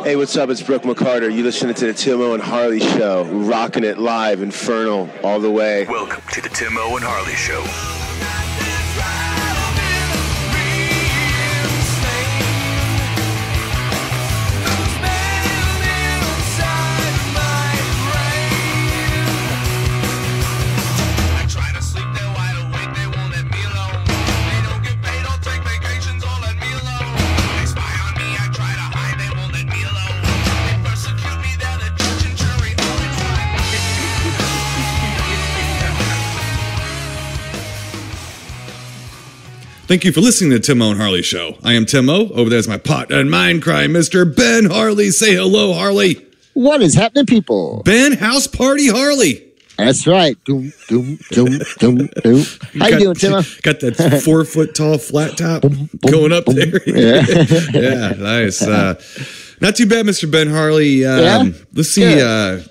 Hey, what's up? It's Brooke McCarter. You listening to the Timo and Harley Show. Rocking it live, infernal, all the way. Welcome to the Timo and Harley Show. Thank you for listening to Timo and Harley Show. I am Timo. Over there's my pot and mind cry, Mr. Ben Harley. Say hello, Harley. What is happening, people? Ben, house party Harley. That's right. Doom, doom, doom, doom, doom. How you doing, Timo? Got that 4 foot tall flat top going up there. Yeah. Yeah, nice. Not too bad, Mr. Ben Harley. Let's see.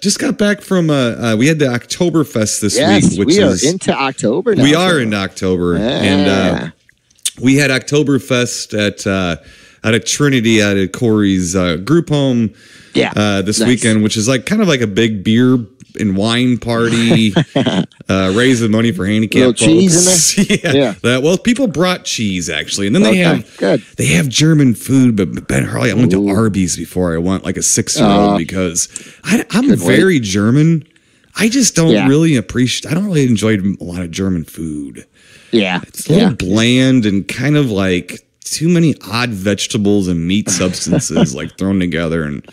Just got back from, we had the Oktoberfest this week. Which we are into October now. We are into October. And we had Oktoberfest at a Trinity at Corey's group home this weekend, which is like kind of like a big beer and wine party, raising money for handicapped folks. Cheese in there? Well, people brought cheese actually, and then they have German food. But Ben Harley, I went to Arby's before I went like a 6-year-old because I'm very German. I just don't really appreciate. I don't really enjoy a lot of German food. Yeah, it's a little bland and kind of like too many odd vegetables and meat substances like thrown together, and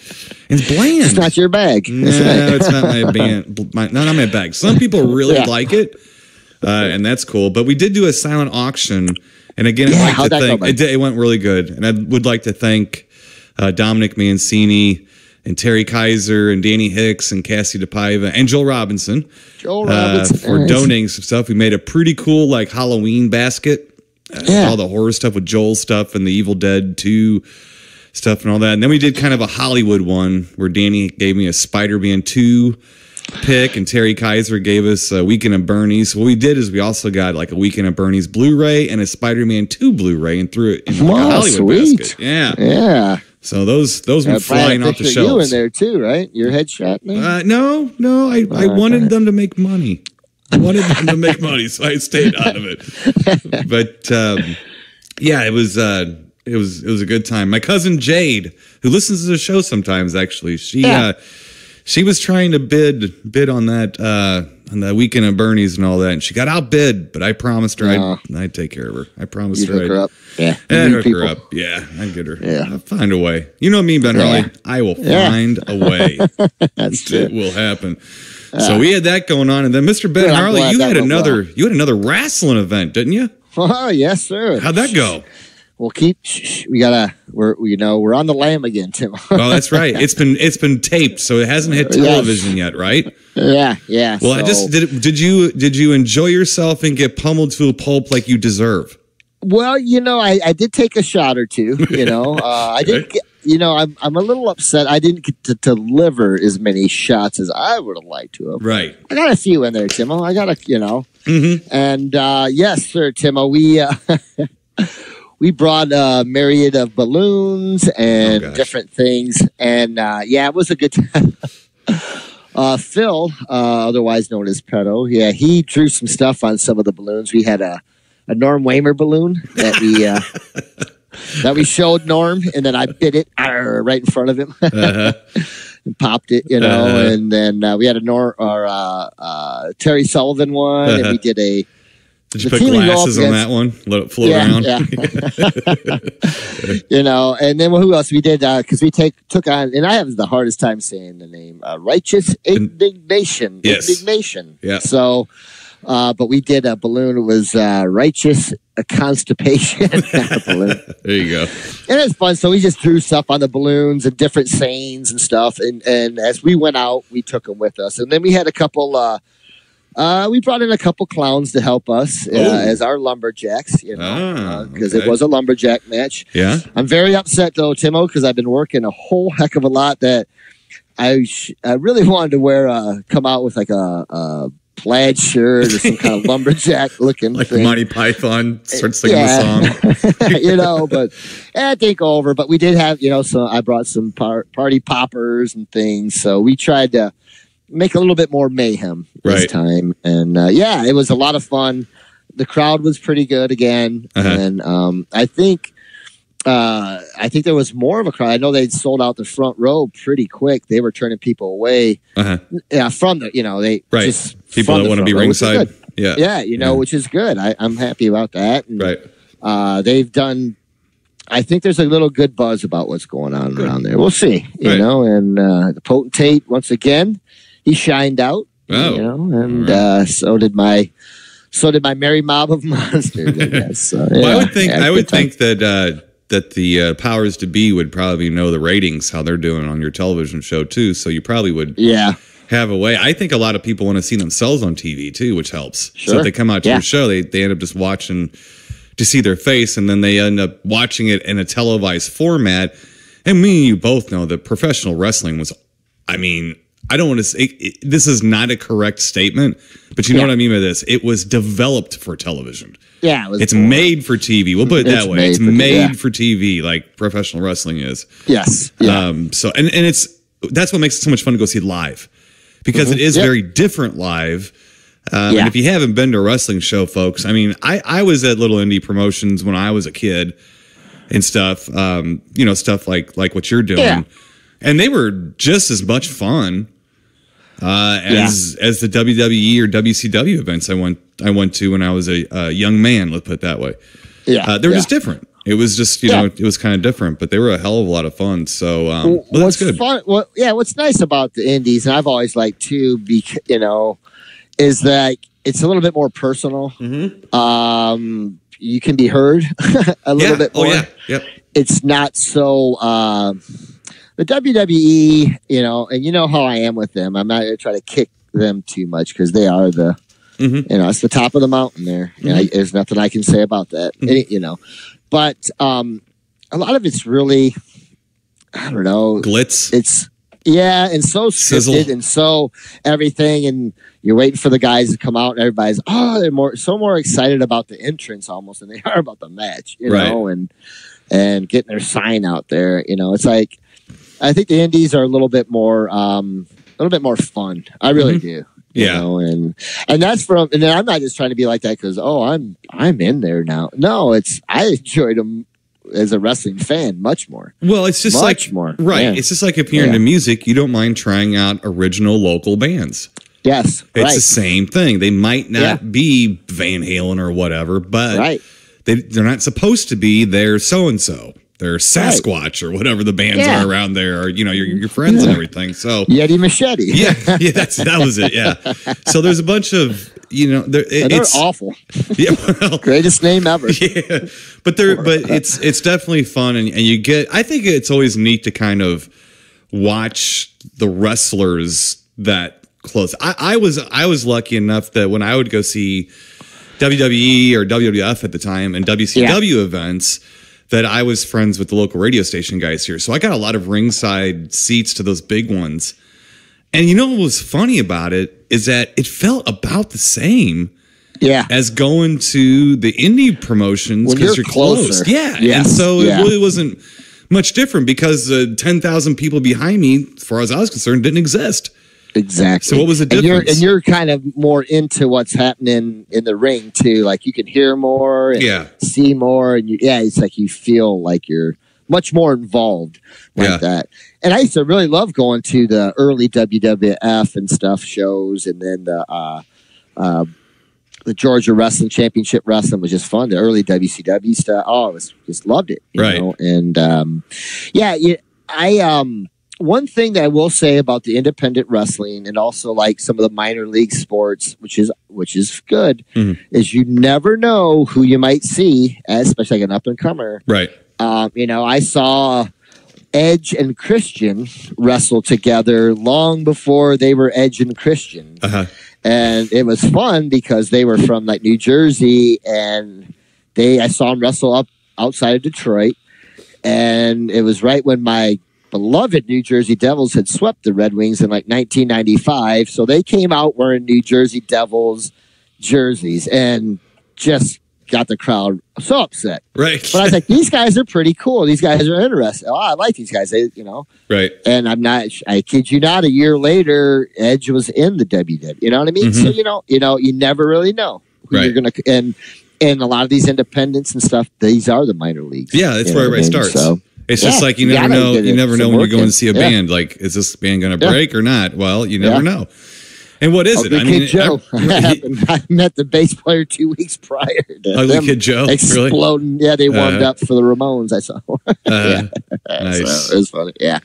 it's bland. It's not your bag. No, it's not my band. Not my bag. Some people really like it, and that's cool. But we did do a silent auction, and again, I'd like to thank. It went really good, and I would like to thank Dominic Mancini and Terry Kaiser and Danny Hicks and Cassie DePaiva and Joel Robinson for donating some stuff. We made a pretty cool like Halloween basket. All the horror stuff with Joel stuff and the Evil Dead 2 stuff and all that. And then we did kind of a Hollywood one where Danny gave me a Spider-Man 2 pick and Terry Kaiser gave us a Weekend at Bernie's. What we did is we also got like a Weekend at Bernie's Blu-ray and a Spider-Man 2 Bluray and threw it in like a Hollywood basket. Yeah. So those were flying off the shelves. You in there too, right? Your headshot, man? No. I wanted them to make money. I wanted them to make money, so I stayed out of it. But it was a good time. My cousin Jade, who listens to the show sometimes, actually, she was trying to bid on that on the Weekend at Bernie's and all that, and she got outbid. But I promised her I'd take care of her. I promised her I'd hook her up. Yeah, I'd hook her up. Yeah, I'd get her. Yeah, I'll find a way. You know me, Ben Harley. I will find a way. It will happen. So we had that going on, and then Mr. Ben Harley, you had another wrestling event, didn't you? Oh yes, sir. How'd that go? Well, we're on the lam again, Tim. Oh, that's right. It's been taped, so it hasn't hit television yet, right? Yeah. Well, did you enjoy yourself and get pummeled to a pulp like you deserve? Well, I did take a shot or two. I didn't get. I'm a little upset. I didn't get to deliver as many shots as I would have liked to have. Right. I got a few in there, Timo. I got a. Mm-hmm. And yes, sir, Timo. We brought a myriad of balloons and different things. And, it was a good time. Phil, otherwise known as Petto, he drew some stuff on some of the balloons. We had a Norm Waymer balloon that we showed Norm, and then I bit it right in front of him and popped it, and then we had a Terry Sullivan one, and we did a... Did you put glasses on that one? Let it float around? Yeah. And then who else? We did, because we took on, and I have the hardest time saying the name, Righteous Indignation. Yes. Indignation. Yeah. So, but we did a balloon. It was Righteous Constipation. Balloon. There you go. And it's fun. So we just threw stuff on the balloons and different sayings and stuff. And as we went out, we took them with us. And then we had a couple... we brought in a couple clowns to help us as our lumberjacks, because it was a lumberjack match. Yeah. I'm very upset, though, Timo, because I've been working a whole heck of a lot that I really wanted to come out with like a plaid shirt or some kind of lumberjack looking like thing. Monty Python starts singing the song. You know, but I think over. But we did have, you know, so I brought some party poppers and things. So we tried to make a little bit more mayhem this time. And it was a lot of fun. The crowd was pretty good again. And I think there was more of a crowd. I know they'd sold out the front row pretty quick. They were turning people away from the, you know, just people that want to be ringside. Yeah, you know, which is good. I'm happy about that. And, they've done. I think there's a little good buzz about what's going on around there. We'll see, you know. And the Potentate once again, he shined out. You know, and so did my merry mob of monsters. I guess. So, well, I would think that the powers to be would probably know the ratings, how they're doing on your television show too. So you probably would have a way. I think a lot of people want to see themselves on TV too, which helps. Sure. So if they come out to your show, they end up just watching to see their face, and then they end up watching it in a televised format. And me and you both know that professional wrestling was, I mean, I don't want to say this is not a correct statement, but you know what I mean by this. It was developed for television. Yeah, it's made for TV. We'll put it that way. It's made for TV, like professional wrestling is. Yes. Yeah. So and that's what makes it so much fun to go see it live, because it is very different live. And if you haven't been to a wrestling show, folks, I mean, I was at little indie promotions when I was a kid and stuff. You know, stuff like what you're doing, and they were just as much fun as the WWE or WCW events I went to when I was a young man. Let's put it that way. They were just different. It was just it was kind of different, but they were a hell of a lot of fun. So that's good. Fun, what's nice about the indies, and I've always liked too, is that it's a little bit more personal. You can be heard a little bit more. It's not so. The WWE, you know, and you know how I am with them. I'm not going to try to kick them too much because they are the, you know, it's the top of the mountain there. There's nothing I can say about that, you know. But a lot of it's really, I don't know. Glitz. It's, and so scripted and so everything. And you're waiting for the guys to come out and everybody's, they're more excited about the entrance almost than they are about the match, you know, and getting their sign out there. You know, it's like, I think the indies are a little bit more fun. I really do. You know, and that's from, and then I'm not just trying to be like that because I'm in there now. No, I enjoyed them as a wrestling fan much more. Well, it's just much more. Right. Yeah. It's just like if you're into music, you don't mind trying out original local bands. Yes, it's the same thing. They might not be Van Halen or whatever, but they're not supposed to be. They're so and so. They're Sasquatch or whatever the bands are around there, or you know your friends and everything. So Yeti Machete. that was it. Yeah. So there's a bunch of they're awful. Yeah, well, greatest name ever. Yeah, but it's definitely fun, and you get. I think it's always neat to kind of watch the wrestlers that close. I was lucky enough that when I would go see WWE or WWF at the time and WCW events, that I was friends with the local radio station guys here. So I got a lot of ringside seats to those big ones. And you know what was funny about it is that it felt about the same as going to the indie promotions because you're close. Yeah. And so it really wasn't much different because 10,000 people behind me, as far as I was concerned, didn't exist. Exactly. So what was the difference? And you're kind of more into what's happening in the ring too. Like you can hear more and see more, and it's like you feel like you're much more involved like that. And I used to really love going to the early WWF and stuff shows, and then the Georgia Wrestling Championship Wrestling was just fun. The early WCW stuff, I just loved it. You know? And one thing that I will say about the independent wrestling and also like some of the minor league sports, which is good, is you never know who you might see, especially like an up and comer. Right. I saw Edge and Christian wrestle together long before they were Edge and Christian. And it was fun because they were from like New Jersey, and I saw them wrestle up outside of Detroit. And it was right when my beloved New Jersey Devils had swept the Red Wings in like 1995. So they came out wearing New Jersey Devils jerseys and just got the crowd so upset. Right. But I was like, these guys are pretty cool. These guys are interesting. Oh, I like these guys. They, Right. And I kid you not, a year later, Edge was in the WWE. You know what I mean? So, you never really know who you're going to, and a lot of these independents and stuff, these are the minor leagues. Yeah, that's where everybody starts. So, it's just like you never know. You never know when you're going to see a band. Like, is this band going to break or not? Well, you never know. And what is it? I mean, Kid Joe. I met the bass player 2 weeks prior to Ugly Kid Joe, exploding. Really? Yeah, they warmed up for the Ramones. I saw. Nice. So it was funny. Yeah,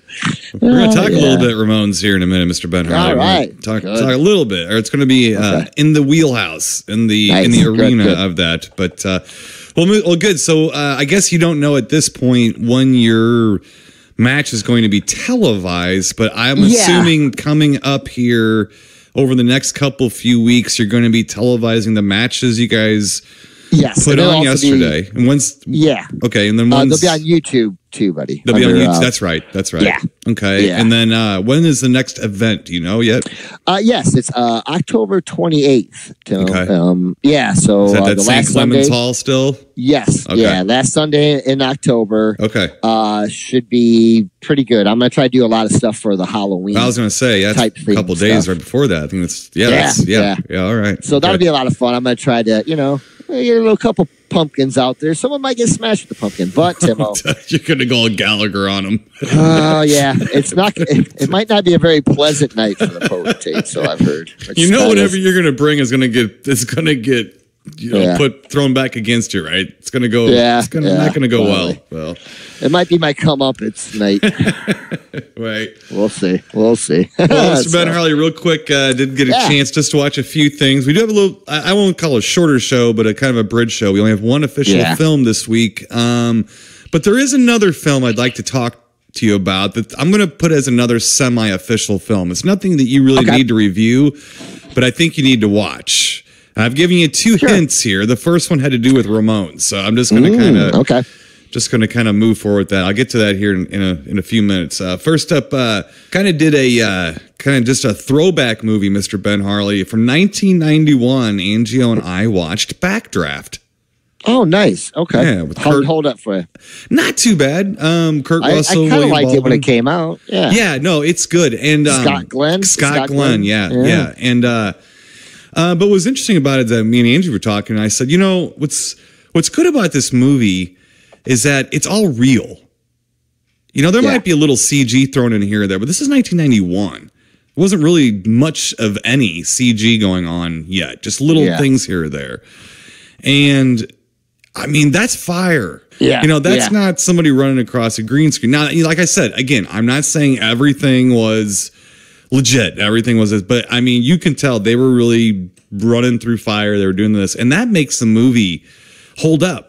we're going to talk a little bit Ramones here in a minute, Mr. Ben Harley. All right, talk a little bit, or it's going to be in the wheelhouse in the arena of that. But well, good. So I guess you don't know at this point when your match is going to be televised, but I'm assuming coming up here over the next few weeks, you're going to be televising the matches you guys put on yesterday. And when's okay, and then they'll be on YouTube too, buddy. They'll be on YouTube. That's right. Yeah. Okay. Yeah. And then when is the next event? Do you know yet? Yes, it's October 28th. Okay. Yeah. So is that the St. last Clemens Sunday, Hall still? Yes. Okay. Yeah. Last Sunday in October. Okay. Should be pretty good. I'm gonna try to do a lot of stuff for the Halloween. I was gonna say a couple days right before that. I think it's yeah. All right. So that'll be a lot of fun. I'm gonna try to get a little couple pumpkins out there. Someone might get smashed with the pumpkin, but Timo, you're gonna go Gallagher on them. Oh yeah, it's not. It might not be a very pleasant night for the potentate. So I've heard. Whatever you're gonna bring is gonna get thrown back against you, right? It's gonna go. It's not gonna go well. Well, it might be my comeuppance night. Right. We'll see. Well, Mr. Ben Harley, real quick, did get a chance just to watch a few things. We do have a little, I won't call it a shorter show, but a kind of a bridge show. We only have one official film this week. But there is another film I'd like to talk to you about that I'm going to put as another semi-official film. It's nothing that you really need to review, but I think you need to watch. I've given you two hints here. The first one had to do with Ramones, so I'm just going to kind of move forward with that. I'll get to that here in a few minutes. First up, kind of did just a throwback movie, Mr. Ben Harley, from 1991. Angio and I watched Backdraft. Oh, nice. Okay. Yeah, with Kurt, hold up for you. Not too bad. Kurt Russell. I kind of liked it when it came out. Yeah. Yeah. No, it's good. And Scott Glenn. Scott Glenn. Yeah. And but what's interesting about it that me and Angie were talking, and I said, what's good about this movie is that it's all real. There might be a little CG thrown in here or there, but this is 1991. There wasn't really much of any CG going on yet. Just little things here or there. And I mean, that's fire. Yeah. That's not somebody running across a green screen. Now, like I said, again, I'm not saying everything was legit. Everything was this, but I mean, you can tell they were really running through fire. They were doing this, and that makes the movie hold up.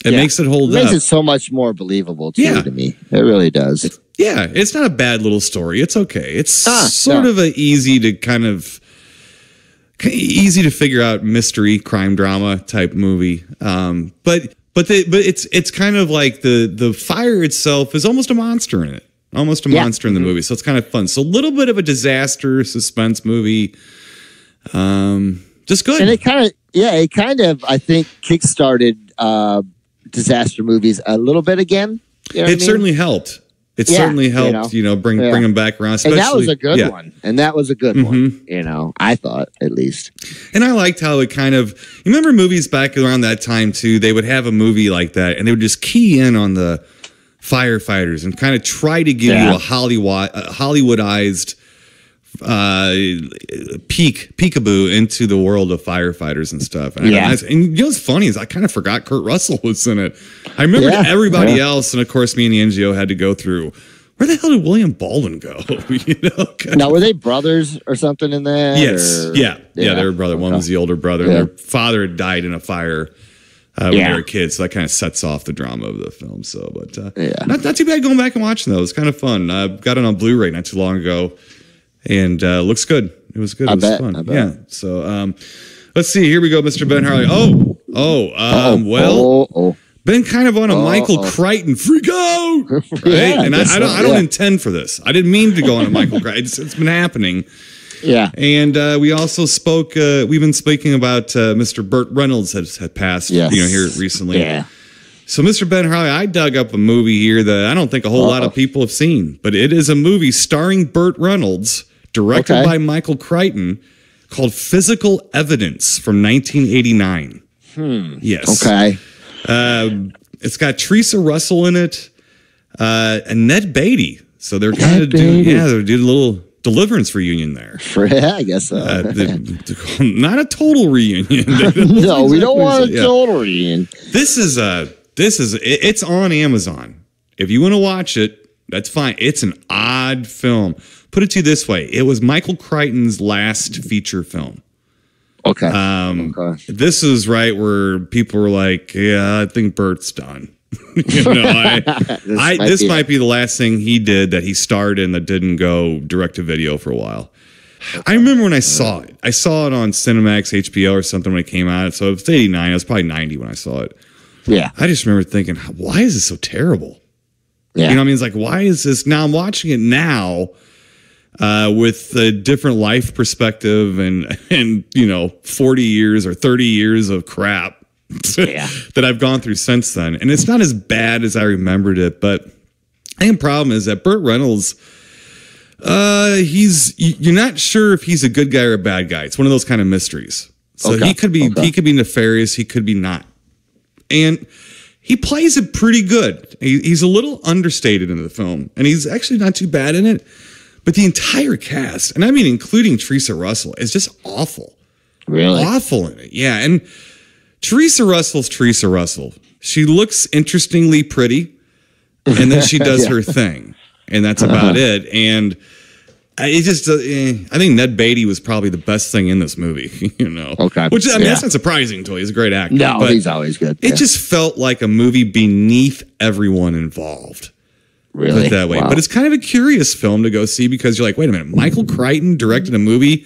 It makes it hold up. It makes it so much more believable too, to me. It really does. It's not a bad little story. It's okay. It's sort of a easy to figure out mystery crime drama type movie. But it's kind of like the fire itself is almost a monster in it. Almost a monster in the movie. So it's kind of fun. So a little bit of a disaster suspense movie. Just good. And it kind of I think kickstarted disaster movies a little bit again. It certainly helped. It certainly helped, bring them back around. And that was a good one. And that was a good one, I thought, at least. And I liked how it kind of, you remember movies back around that time, too? They would have a movie like that, and they would just key in on the firefighters and kind of try to give you a Hollywoodized peekaboo into the world of firefighters and stuff. And what's funny is I kind of forgot Kurt Russell was in it. I remember everybody else, and of course me and the NGO had to go through, where the hell did William Baldwin go? Now, were they brothers or something in that? Yes. Yeah, they were brothers. One was the older brother. Their father had died in a fire when they were kids, so that kind of sets off the drama of the film. So, but not too bad going back and watching those. It's kind of fun. I got it on Blu-ray not too long ago. And looks good. It was good. It was fun. Yeah. So let's see. Here we go, Mr. Ben Harley. been kind of on a Michael Crichton freak out, right? Yeah, and I don't intend for this. I didn't mean to go on a Michael Crichton. It's been happening. Yeah. And we also spoke, we've been speaking about Mr. Burt Reynolds had passed, here recently. Yeah. So, Mr. Ben Harley, I dug up a movie here that I don't think a whole lot of people have seen, but it is a movie starring Burt Reynolds, directed by Michael Crichton, called Physical Evidence from 1989. Yes. Okay. It's got Teresa Russell in it, and Ned Beatty. So they're kind of doing a little Deliverance reunion there. Yeah, I guess so. Not a total reunion. No, we don't want a total reunion. This is it's on Amazon. If you want to watch it, that's fine. It's an odd film. Put it to you this way: it was Michael Crichton's last feature film. Okay. This is right where people were like, "Yeah, I think Bert's done." This might be the last thing he did that he starred in that didn't go direct to video for a while. I remember when I saw it. I saw it on Cinemax, HBO, or something when it came out. So it was 89. I was probably 90 when I saw it. Yeah. I just remember thinking, why is this so terrible? Yeah. You know what I mean? It's like, why is this? Now I'm watching it now with a different life perspective and 40 years or 30 years of crap that I've gone through since then. And it's not as bad as I remembered it, but I think the problem is that Burt Reynolds, you're not sure if he's a good guy or a bad guy. It's one of those kind of mysteries. So he could be nefarious, he could be not. And he plays it pretty good. He's a little understated in the film, and he's actually not too bad in it. But the entire cast, and I mean including Teresa Russell, is just awful. Really? Awful in it. Yeah, and Teresa Russell's Teresa Russell. She looks interestingly pretty, and then she does her thing, and that's about it. And I think Ned Beatty was probably the best thing in this movie, Okay. Which, I mean, that's not surprising to me. He's a great actor. No, he's always good. It just felt like a movie beneath everyone involved. Really? Put it that way. Wow. But it's kind of a curious film to go see because you're like, wait a minute, Michael Crichton directed a movie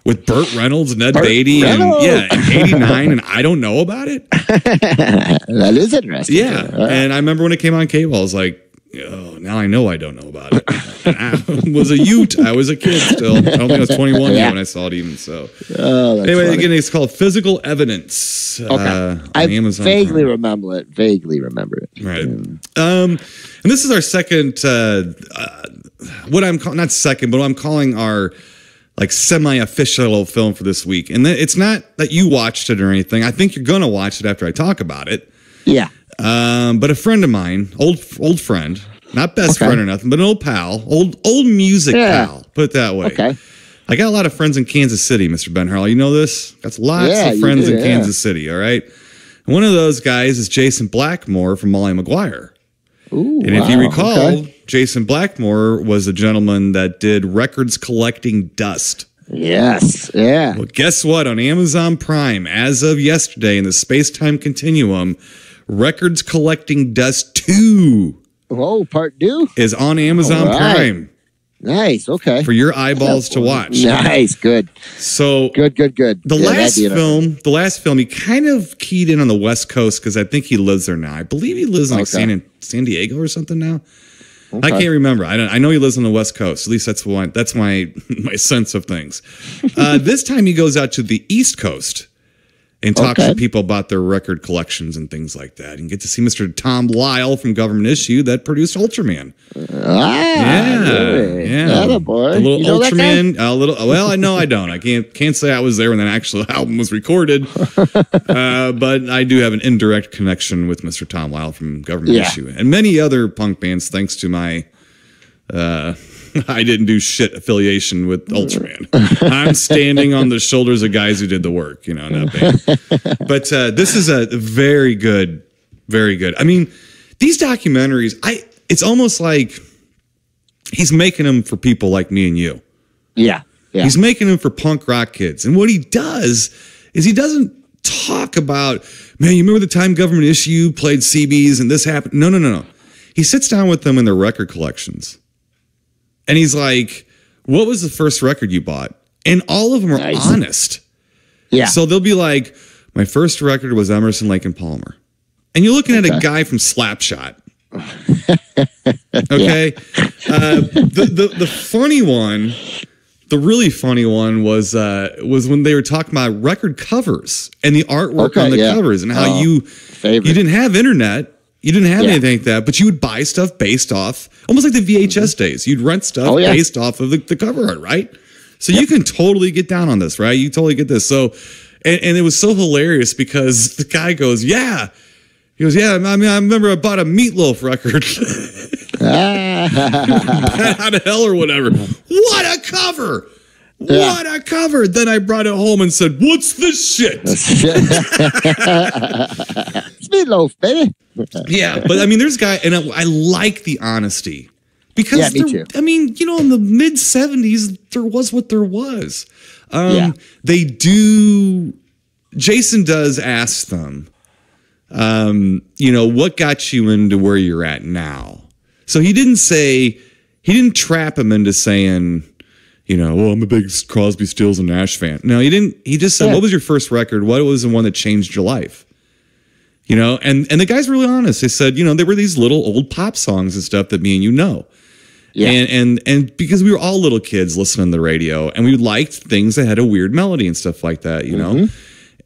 with Burt Reynolds, Ned Beatty, in 89, and I don't know about it? That is interesting. Yeah. And I remember when it came on cable, I was like, oh, now I know I don't know about it. I was a Ute. I was a kid still. I don't think I was 21 yet when I saw it even so. Anyway, funny. Again, it's called Physical Evidence. Okay. I Amazon vaguely remember it. Right. And this is our second, what I'm calling, not second, but what I'm calling our like semi-official film for this week. And it's not that you watched it or anything. I think you're going to watch it after I talk about it. Yeah. But a friend of mine, old friend, not best friend or nothing, but an old pal, old music pal, put it that way. Okay. I got a lot of friends in Kansas City, Mr. Ben Harley. You know this? Got lots of friends in Kansas City, all right? And one of those guys is Jason Blackmore from Molly Maguire. Ooh, and if you recall, Jason Blackmore was a gentleman that did Records Collecting Dust. Yes, yeah. Well, guess what? On Amazon Prime, as of yesterday in the space-time continuum, Records Collecting Dust 2 part 2 is on Amazon Prime. Nice, okay. For your eyeballs to watch. Nice, good. So good. The last film, he kind of keyed in on the West Coast because I think he lives there now. I believe he lives in like San Diego or something now. Okay. I can't remember. I know he lives on the West Coast. At least that's my sense of things. This time he goes out to the East Coast and talks to people about their record collections and things like that. And get to see Mr. Tom Lyle from Government Issue that produced Ultraman. Yeah, boy. A little Ultraman. Well, no, I don't. I can't say I was there when that actual album was recorded. But I do have an indirect connection with Mr. Tom Lyle from Government Issue and many other punk bands, thanks to my I didn't do shit affiliation with Ultraman. I'm standing on the shoulders of guys who did the work, in that band. But this is a very good. I mean, these documentaries, it's almost like he's making them for people like me and you. Yeah. He's making them for punk rock kids. And what he does is he doesn't talk about, man, you remember the time Government Issue played CBs and this happened? No. He sits down with them in their record collections. And he's like, what was the first record you bought? And all of them are honest. Yeah. So they'll be like, my first record was Emerson, Lake and Palmer. and you're looking at a guy from Slapshot. Okay. The funny one, the really funny one was when they were talking about record covers and the artwork on the covers and how you didn't have internet. You didn't have anything like that, but you would buy stuff based off, almost like the VHS days. You'd rent stuff based off of the cover art, right? So you can totally get down on this, right? You totally get this. So, and it was so hilarious because the guy goes, yeah. He goes, yeah, I mean, I remember I bought a Meatloaf record. Out of hell or whatever. What a cover! What a cover! Then I brought it home and said, what's this shit? It's Meatloaf, baby. Yeah, but I mean, there's a guy, and I like the honesty. Because, me too. I mean, you know, in the mid-'70s, there was what there was. They do, Jason does ask them, you know, what got you into where you're at now? So he didn't trap him into saying, you know, well, I'm a big Crosby, Stills, and Nash fan. No, he didn't. He just said, what was your first record? What was the one that changed your life? You know, and the guy's really honest. They said, you know, there were these little old pop songs and stuff that me and you know. Yeah. And because we were all little kids listening to the radio and we liked things that had a weird melody and stuff like that, you know?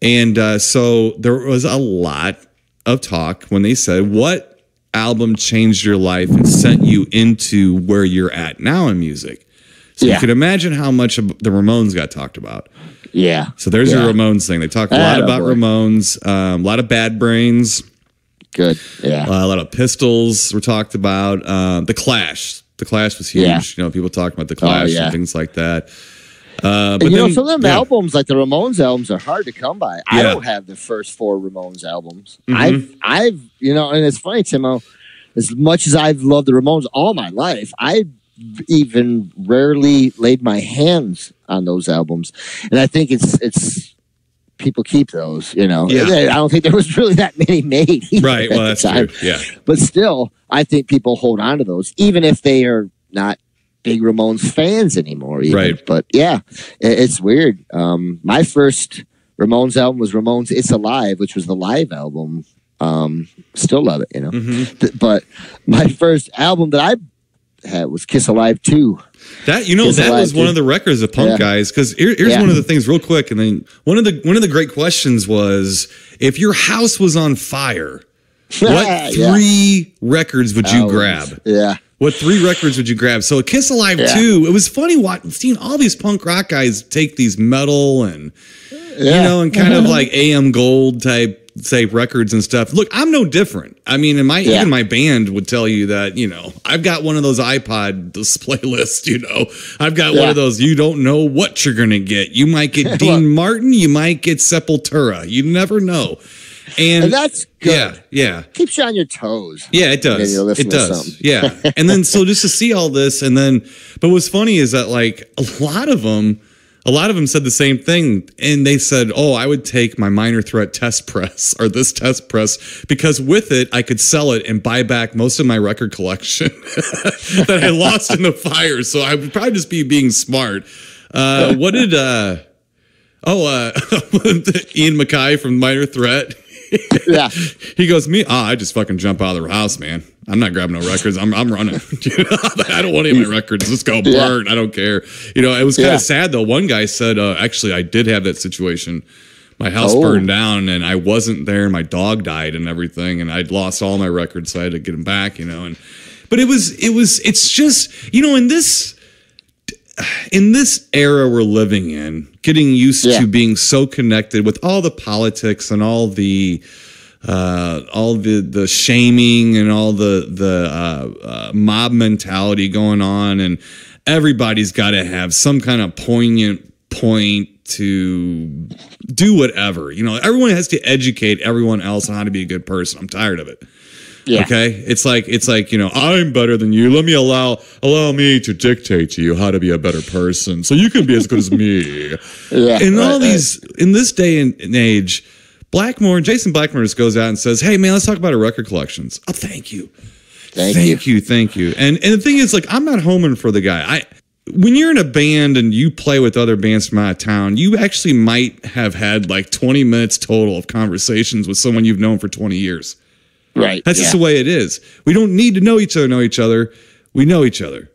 And so there was a lot of talk when they said, what album changed your life and sent you into where you're at now in music? So you could imagine how much of the Ramones got talked about. Yeah. So there's your Ramones thing. They talked a lot about Ramones, a lot of Bad Brains. Good. Yeah. A lot of Pistols were talked about. The Clash. The Clash was huge. Yeah. You know, people talking about the Clash and things like that. But you know, some of them albums, like the Ramones albums, are hard to come by. I don't have the first 4 Ramones albums. I've, you know, and it's funny, Timo, as much as I've loved the Ramones all my life, I've even rarely laid my hands on those albums. And I think it's people keep those, you know. I don't think there was really that many made. Right. Well, that's true. Yeah. But still, I think people hold on to those, even if they are not big Ramones fans anymore. Even. Right. But yeah, it's weird. My first Ramones album was Ramones It's Alive, which was the live album. Still love it, you know. But my first album that I had was Kiss Alive 2. That, you know, Kiss that Alive was 2. One of the records of punk guys. Because here's one of the things real quick. And then one of the great questions was, if your house was on fire, what 3 records would you grab? Yeah. What 3 records would you grab? So Kiss Alive 2, it was funny seeing all these punk rock guys take these metal and, you know, and kind of like AM Gold type records and stuff. Look, I'm no different. I mean, even my band would tell you that, you know, I've got one of those iPod playlists, you know. I've got one of those, you don't know what you're going to get. You might get Dean Martin, you might get Sepultura. You never know. And that's good. Yeah. Keeps you on your toes. Yeah, it does. It does. Yeah. And then so just to see all this, and then, but what's funny is that like a lot of them said the same thing, and they said, "Oh, I would take my Minor Threat test press or this test press because with it I could sell it and buy back most of my record collection that I lost in the fire. So I would probably just be being smart." What did Ian MacKaye from Minor Threat? Yeah, he goes, I just fucking jump out of the house, man. I'm not grabbing no records. I'm running. I don't want any of my records. Let's go burn. I don't care. You know, it was kind of sad though. One guy said, actually, I did have that situation. My house burned down and I wasn't there. My dog died and everything, and I'd lost all my records, so I had to get them back. You know, but it's just, you know, in this era we're living in, getting used to being so connected with all the politics and all the shaming and all the mob mentality going on, and everybody's got to have some kind of poignant point to do whatever. You know, everyone has to educate everyone else on how to be a good person. I'm tired of it. Yeah. Okay. It's like, you know, I'm better than you. Let me allow me to dictate to you how to be a better person so you can be as good as me. In this day and age, Jason Blackmore just goes out and says, "Hey man, let's talk about our record collections." Oh, thank you. Thank you. And the thing is, like, I'm not homing for the guy. When you're in a band and you play with other bands from out of town, you actually might have had like 20 minutes total of conversations with someone you've known for 20 years. Right. That's just the way it is. We don't need to know each other. We know each other.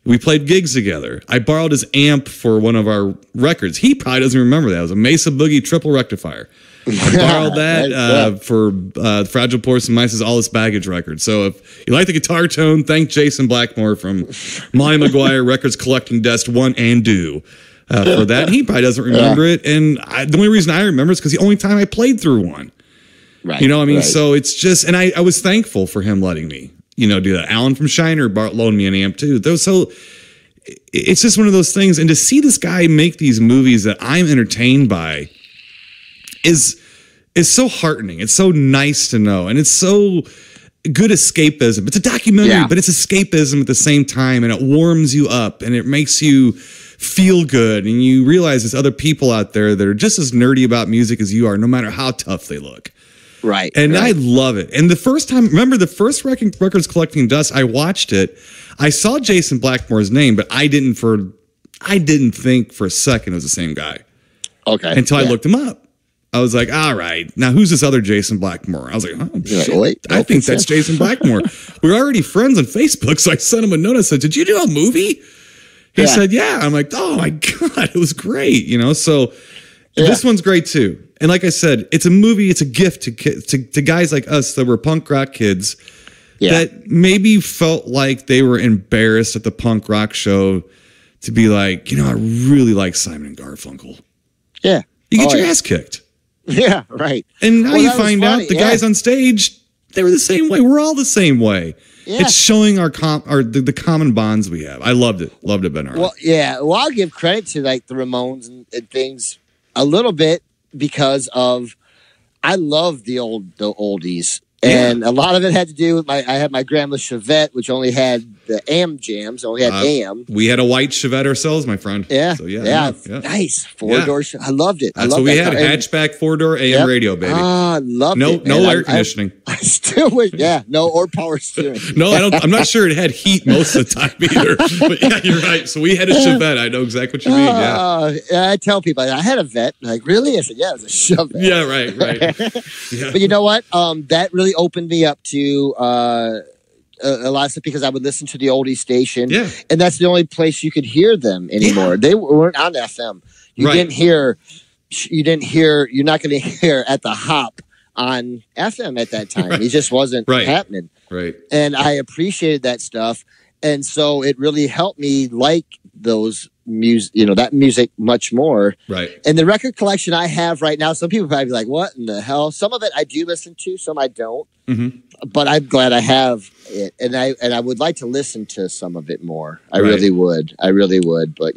We played gigs together. I borrowed his amp for one of our records. He probably doesn't remember that. It was a Mesa Boogie triple rectifier. I borrowed that for Fragile Porcelain Mice's All This Baggage record. So if you like the guitar tone, thank Jason Blackmore from Molly Maguire Records Collecting Dust 1 and 2 for that. He probably doesn't remember it. And the only reason I remember is because the only time I played through one. Right. You know what I mean? Right. So it's just, and I was thankful for him letting me, do that. Alan from Shiner loaned me an amp too. So it's just one of those things. And to see this guy make these movies that I'm entertained by is so heartening. It's so nice to know. And it's so good escapism. It's a documentary, but it's escapism at the same time. And it warms you up and it makes you feel good. And you realize there's other people out there that are just as nerdy about music as you are, no matter how tough they look. Right. And I love it. And the first time, remember the first Records Collecting Dust, I watched it. I saw Jason Blackmore's name, but I didn't think for a second it was the same guy. Okay. Until I looked him up. I was like, all right, now who's this other Jason Blackmore? I was like, oh, shit. Like, wait, I think that's Jason Blackmore. We were already friends on Facebook, so I sent him a note. I said, did you do a movie? He said, yeah. I'm like, oh my God, it was great. So this one's great too. And like I said, it's a movie, it's a gift to guys like us that were punk rock kids that maybe felt like they were embarrassed at the punk rock show to be like, I really like Simon and Garfunkel. Yeah. You get your ass kicked. Yeah, right. And now you find out the guys on stage, they were the same way. We're all the same way. Yeah. It's showing the common bonds we have. I loved it. Loved it, Ben Harley. Well, yeah. Well, I'll give credit to like the Ramones and things a little bit because of I love the oldies. And a lot of it had to do with I had my grandma's Chevette, which only had the AM jams, only had AM. We had a white Chevette ourselves, my friend. Yeah. So, nice. 4-door. I loved it. That's what we had. Hatchback 4-door AM radio, baby. I loved it. No air conditioning. I still wish, or power steering. No, I'm not sure it had heat most of the time either. But yeah, you're right. So we had a Chevette. I know exactly what you mean. I tell people, I had a vet. Like, really? I said, yeah, it was a Chevette. Yeah, right. Yeah. But you know what? That really opened me up to a lot of stuff because I would listen to the oldie station, and that's the only place you could hear them anymore. Yeah. They weren't on FM. You're not going to hear At the Hop on FM at that time. It just wasn't happening. Right. And I appreciated that stuff, and so it really helped me like those music, that music much more. Right. And the record collection I have right now, some people probably be like, what in the hell? Some of it I do listen to, some I don't. Mm-hmm. But I'm glad I have it. And I would like to listen to some of it more. I really would. But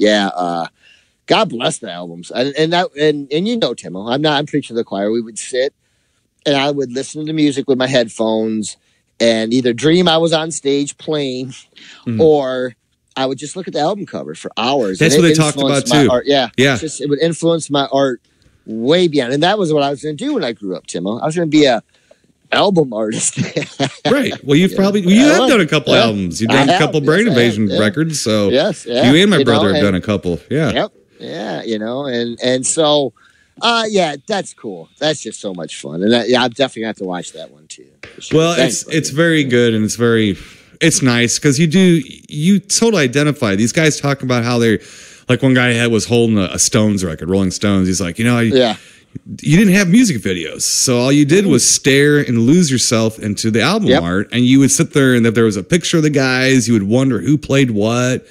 God bless the albums. And Timo, I'm preaching to the choir. We would sit and I would listen to music with my headphones and either dream I was on stage playing or I would just look at the album cover for hours. That's what they talked about too. Art. Yeah. It would influence my art way beyond. And that was what I was going to do when I grew up, Timo. I was going to be a album artist. Right. Well, you have done a couple albums. You've done a couple Brain Invasion records. So you and my brother have done a couple. Yeah. Yep. Yeah. And so, that's cool. That's just so much fun. And I'm definitely going to have to watch that one too. Sure. Well, it's very good and it's nice because you totally identify. These guys talk about how they're like one guy was holding a Stones record, Rolling Stones. He's like, you didn't have music videos. So all you did was stare and lose yourself into the album art. And you would sit there and if there was a picture of the guys, you would wonder who played what,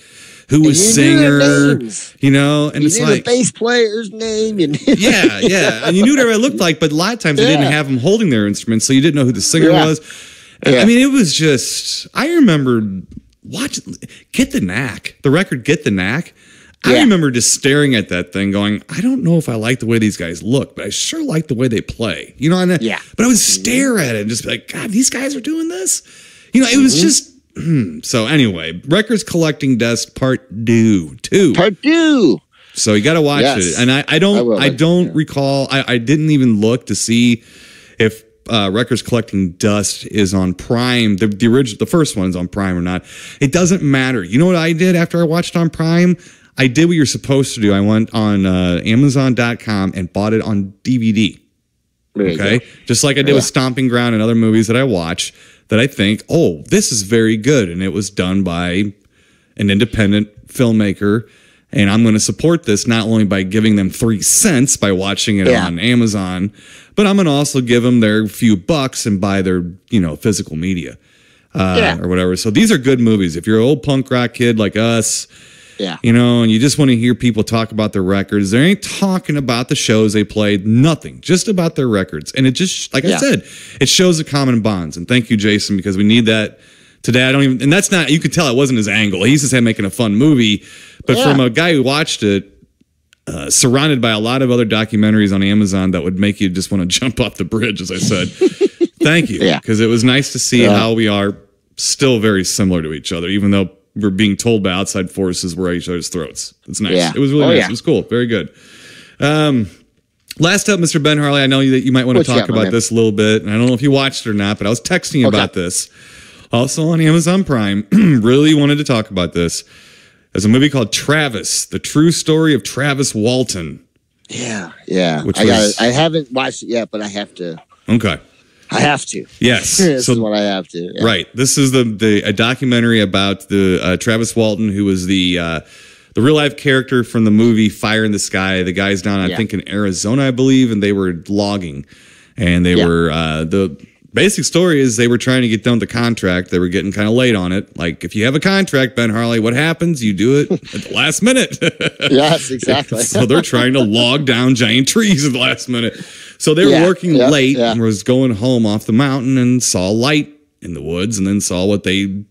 who was singer, and it's like the bass player's name. Yeah. And you knew what everybody looked like, but a lot of times they didn't have them holding their instruments. So you didn't know who the singer was. Yeah. I mean, it was just, I remember watching Get the Knack, the record Get the Knack. I remember just staring at that thing going, I don't know if I like the way these guys look, but I sure like the way they play. But I would stare at it and just be like, God, these guys are doing this? It was just, so anyway, Records Collecting Dust Part 2. So you got to watch it. And I don't recall, I didn't even look to see if Records Collecting Dust is on Prime. The original, the first one is on Prime or not. It doesn't matter. You know what I did after I watched it on Prime? I did what you're supposed to do. I went on Amazon.com and bought it on DVD. Okay, just like I did with Stomping Ground and other movies that I watch that I think, oh, this is very good, and it was done by an independent filmmaker, and I'm going to support this not only by giving them 3 cents by watching it on Amazon, but I'm going to also give them their few bucks and buy their physical media or whatever. So these are good movies. If you're an old punk rock kid like us. And you just want to hear people talk about their records. They ain't talking about the shows they played, nothing, just about their records. And it just, like I said, it shows the common bonds. And thank you, Jason, because we need that today. And that's not, you could tell it wasn't his angle. He's just making a fun movie. But from a guy who watched it, surrounded by a lot of other documentaries on Amazon that would make you just want to jump off the bridge, as I said, thank you. Because it was nice to see how we are still very similar to each other, even though we're being told by outside forces we're at each other's throats. It's nice. It was really nice. It was cool. Very good. Last up, Mr. Ben Harley, I know that you might want to talk about this a little bit. And I don't know if you watched it or not, but I was texting you about this. Also on Amazon Prime. Really wanted to talk about this. There's a movie called Travis, the true story of Travis Walton. Yeah. I haven't watched it yet, but I have to. Okay. I have to. Yes. This is what I have to. Yeah. Right. This is a documentary about the Travis Walton, who was the real life character from the movie Fire in the Sky. The guy's down, I think, in Arizona, I believe, and they were logging. And they were the basic story is they were trying to get done with the contract. They were getting kind of late on it. Like, if you have a contract, Ben Harley, what happens? You do it at the last minute. Yes, exactly. So they're trying to log down giant trees at the last minute. So they were working late and was going home off the mountain and saw a light in the woods and then saw what they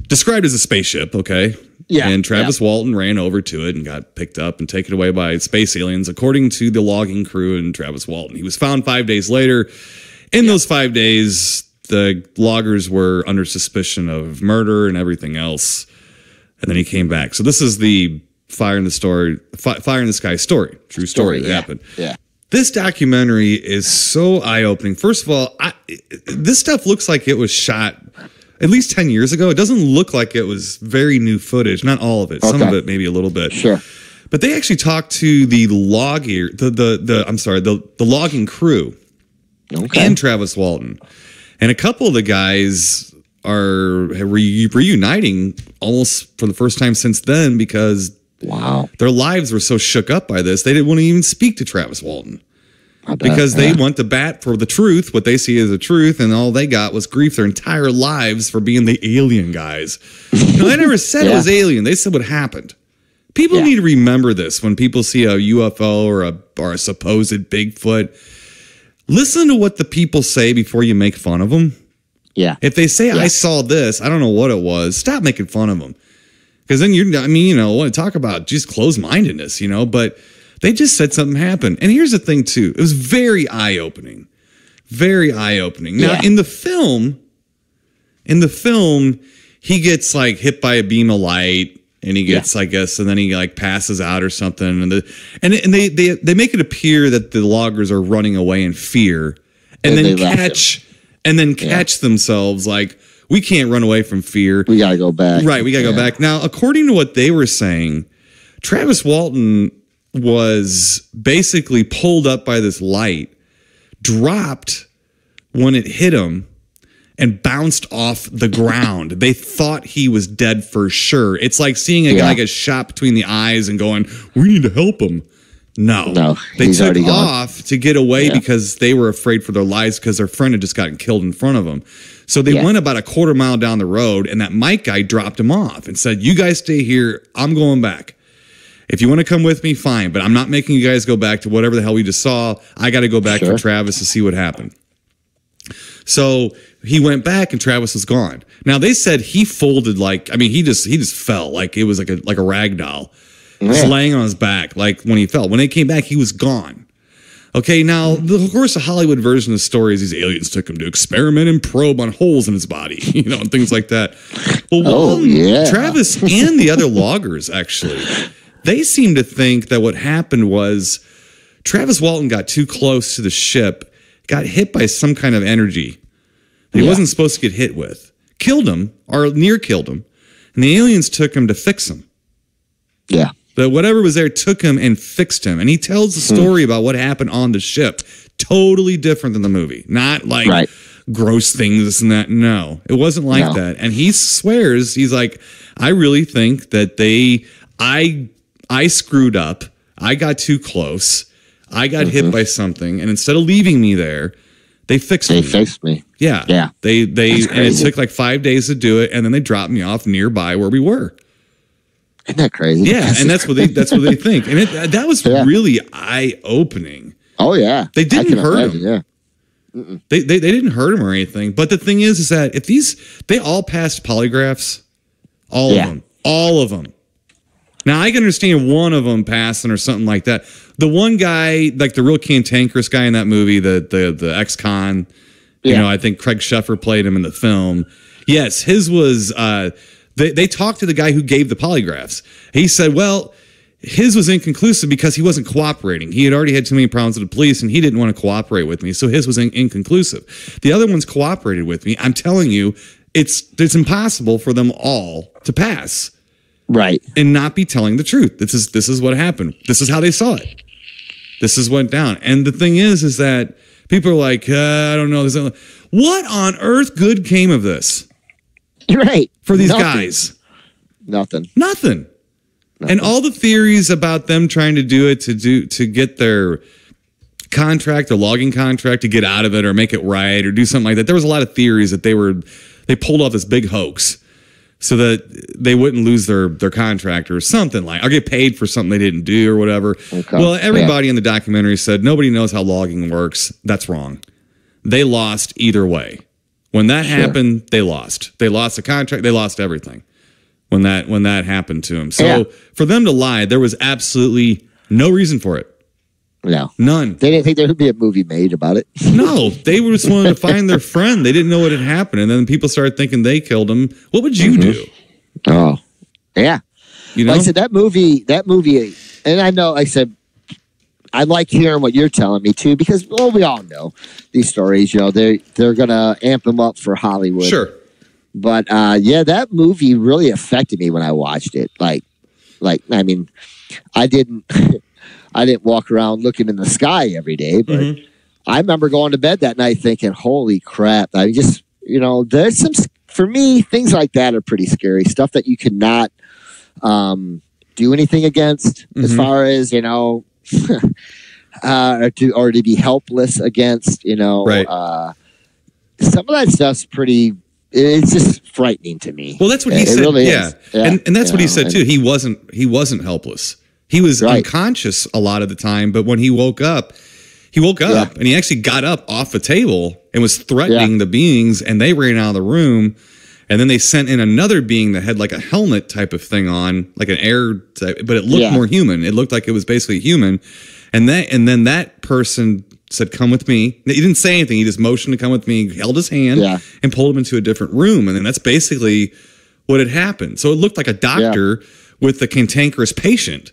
described as a spaceship, okay? Yeah. And Travis Walton ran over to it and got picked up and taken away by space aliens, according to the logging crew and Travis Walton. He was found 5 days later. In those 5 days, the loggers were under suspicion of murder and everything else. And then he came back. So this is the Fire in the Sky story. True story that happened. Yeah. This documentary is so eye-opening. First of all, this stuff looks like it was shot at least 10 years ago. It doesn't look like it was very new footage. Not all of it. Some of it, maybe a little bit. Sure. But they actually talked to the logging crew and Travis Walton. And a couple of the guys are reuniting almost for the first time since then because their lives were so shook up by this, they didn't want to even speak to Travis Walton. Because they want to bat for the truth, what they see as the truth, and all they got was grief their entire lives for being the alien guys. They never said it was alien. They said what happened. People need to remember this when people see a UFO or a supposed Bigfoot. Listen to what the people say before you make fun of them. Yeah. If they say, I saw this, I don't know what it was, stop making fun of them. Because then want to talk about just closed-mindedness, but they just said something happened. And here's the thing, too. It was very eye-opening. Very eye-opening. Now, in the film, he gets, hit by a beam of light, and he gets, I guess, and then he, passes out or something. And they make it appear that the loggers are running away in fear, and then catch themselves, we can't run away from fear. We got to go back. Right, we got to go back. Now, according to what they were saying, Travis Walton was basically pulled up by this light, dropped when it hit him, and bounced off the ground. They thought he was dead for sure. It's like seeing a guy get shot between the eyes and going, we need to help him. No, they took off to get away because they were afraid for their lives because their friend had just gotten killed in front of them. So they went about a quarter mile down the road, and that Mike guy dropped him off and said, you guys stay here. I'm going back. If you want to come with me, fine. But I'm not making you guys go back to whatever the hell we just saw. I got to go back for Travis to see what happened. So he went back, and Travis was gone. Now, they said he folded he just fell like it was like a rag doll. Just laying on his back, when he fell. When they came back, he was gone. Okay, now, of course, the Hollywood version of the story is these aliens took him to experiment and probe on holes in his body, and things like that. Well, Travis and the other loggers, actually, they seem to think that what happened was Travis Walton got too close to the ship, got hit by some kind of energy that he wasn't supposed to get hit with, killed him, or near killed him, and the aliens took him to fix him. Yeah. That whatever was there took him and fixed him. And he tells the story about what happened on the ship. Totally different than the movie. Not like gross things, this and that. No, it wasn't like that. And he swears, he's like, I really think that I screwed up. I got too close. I got hit by something. And instead of leaving me there, they fixed me. They fixed me. Yeah. Yeah. And it took like 5 days to do it. And then they dropped me off nearby where we were. Isn't that crazy? Yeah, and that's what they think, and that was really eye opening. Oh yeah, they didn't hurt him. Yeah, they didn't hurt him or anything. But the thing is that if they all passed polygraphs, all of them. Now I can understand one of them passing or something like that. The one guy, like the real cantankerous guy in that movie, the ex-con, you know, I think Craig Sheffer played him in the film. Yes, his was. They talked to the guy who gave the polygraphs. He said, well, his was inconclusive because he wasn't cooperating. He had already had too many problems with the police, and he didn't want to cooperate with me, so his was inconclusive. The other ones cooperated with me. I'm telling you, it's impossible for them all to pass. Right. And not be telling the truth. This is what happened. This is how they saw it. This is what went down. And the thing is that people are like, I don't know. What on earth good came of this? Right. For these guys. Nothing. And all the theories about them trying to do it to get their contract, their logging contract, to get out of it or make it right or do something like that. There was a lot of theories that they pulled off this big hoax so that they wouldn't lose their contract or something like, or get paid for something they didn't do or whatever. Okay. Well, everybody in the documentary said nobody knows how logging works. That's wrong. They lost either way. When that happened, they lost. They lost the contract. They lost everything when that happened to them. So for them to lie, there was absolutely no reason for it. No. None. They didn't think there would be a movie made about it. No. They just wanted to find their friend. They didn't know what had happened. And then people started thinking they killed him. What would you do? Oh. Yeah. You know? Like I said, that movie, and I know, I said, I like hearing what you're telling me too, because we all know these stories. You know, they're gonna amp them up for Hollywood. Sure. But that movie really affected me when I watched it. Like I mean, I didn't walk around looking in the sky every day, but I remember going to bed that night thinking, "Holy crap!" I mean, just there's some, for me, things like that are pretty scary. Stuff that you cannot do anything against, as far as or to be helpless against, right. Some of that stuff's pretty, it's just frightening to me. Well, that's what he said. Really is. Yeah. And that's what he said too. He wasn't helpless. He was unconscious a lot of the time, but when he woke up and he actually got up off the table and was threatening the beings, and they ran out of the room. And then they sent in another being that had like a helmet type of thing on, like an air type, but it looked more human. It looked like it was basically human. And then that person said, "Come with me." He didn't say anything. He just motioned to come with me, held his hand, and pulled him into a different room. And then that's basically what had happened. So it looked like a doctor with a cantankerous patient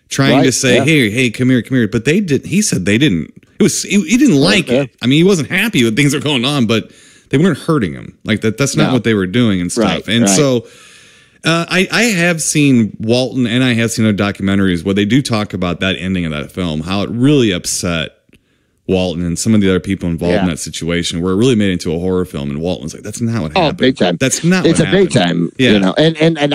trying to say, hey, come here. But they didn't. He said they didn't. He didn't like it. I mean, he wasn't happy with things that were going on, but they weren't hurting him. Like that's not what they were doing and stuff. So I have seen Walton, and I have seen other documentaries where they do talk about that ending of that film, how it really upset Walton and some of the other people involved in that situation, where it really made it into a horror film. And Walton was like, "That's not what happened. Big time. That's not. It's what happened." Big time. And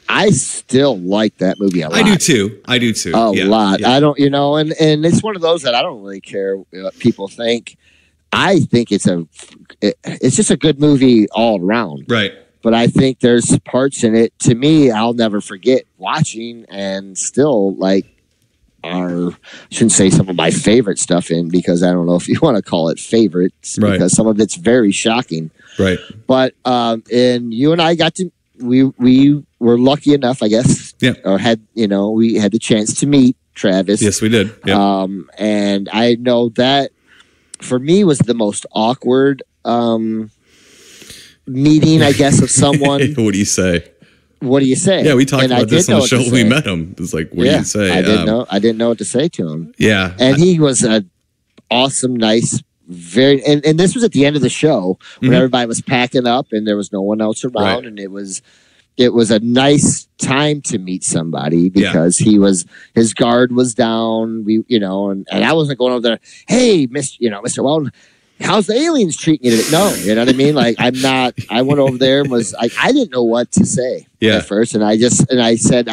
I still like that movie a lot. I do too. A lot. Yeah. I don't, and it's one of those that I don't really care what people think. I think it's just a good movie all around. Right. But I think there's parts in it, to me, I'll never forget watching, and still shouldn't say some of my favorite stuff in, because I don't know if you want to call it favorites, because some of it's very shocking. Right. But and you and I we were lucky enough, I guess, or we had the chance to meet Travis. Yes, we did. Yep. And I know that for me was the most awkward meeting, I guess, of someone. What do you say? Yeah, we talked about this on the show when we met him. It was like, what do you say? I didn't know what to say to him. Yeah. And he was an awesome, nice, very, and this was at the end of the show when everybody was packing up and there was no one else around, and it was it was a nice time to meet somebody because his guard was down. And I wasn't going over there. Hey, Mr. Weldon, how's the aliens treating you today? No, you know what I mean? Like, I'm not. I went over there and was like, I didn't know what to say at first, and I said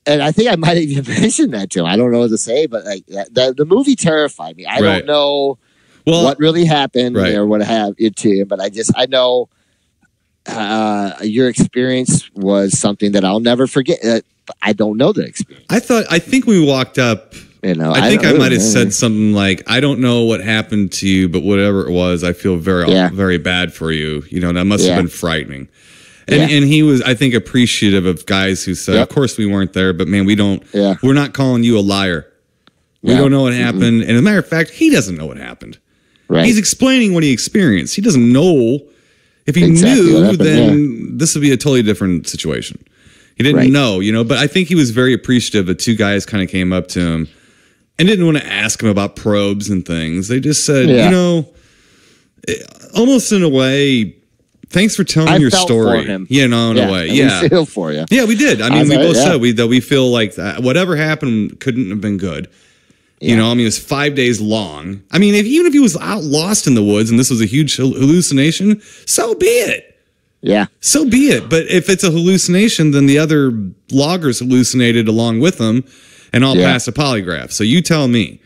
and I think I might have even mentioned that to him. I don't know what to say, but like the movie terrified me. I don't know what really happened or what happened to him, but I know your experience was something that I'll never forget. I don't know the experience. I think we walked up. I think I might have said something like, I don't know what happened to you, but whatever it was, I feel very bad for you. That must have been frightening. And he was, I think, appreciative of guys who said, of course we weren't there, but man, we're not calling you a liar. We don't know what happened. And as a matter of fact, he doesn't know what happened. Right. He's explaining what he experienced. He doesn't know. If he knew, then this would be a totally different situation. He didn't know, but I think he was very appreciative that two guys kind of came up to him and didn't want to ask him about probes and things. They just said, almost in a way, thanks for telling your story. In a way. Yeah. We feel for you. Yeah, we did. I mean, we both said we feel like whatever happened couldn't have been good. It was 5 days long. I mean, even if he was out lost in the woods and this was a huge hallucination, so be it. Yeah. So be it. But if it's a hallucination, then the other loggers hallucinated along with them and all passed a polygraph. So you tell me.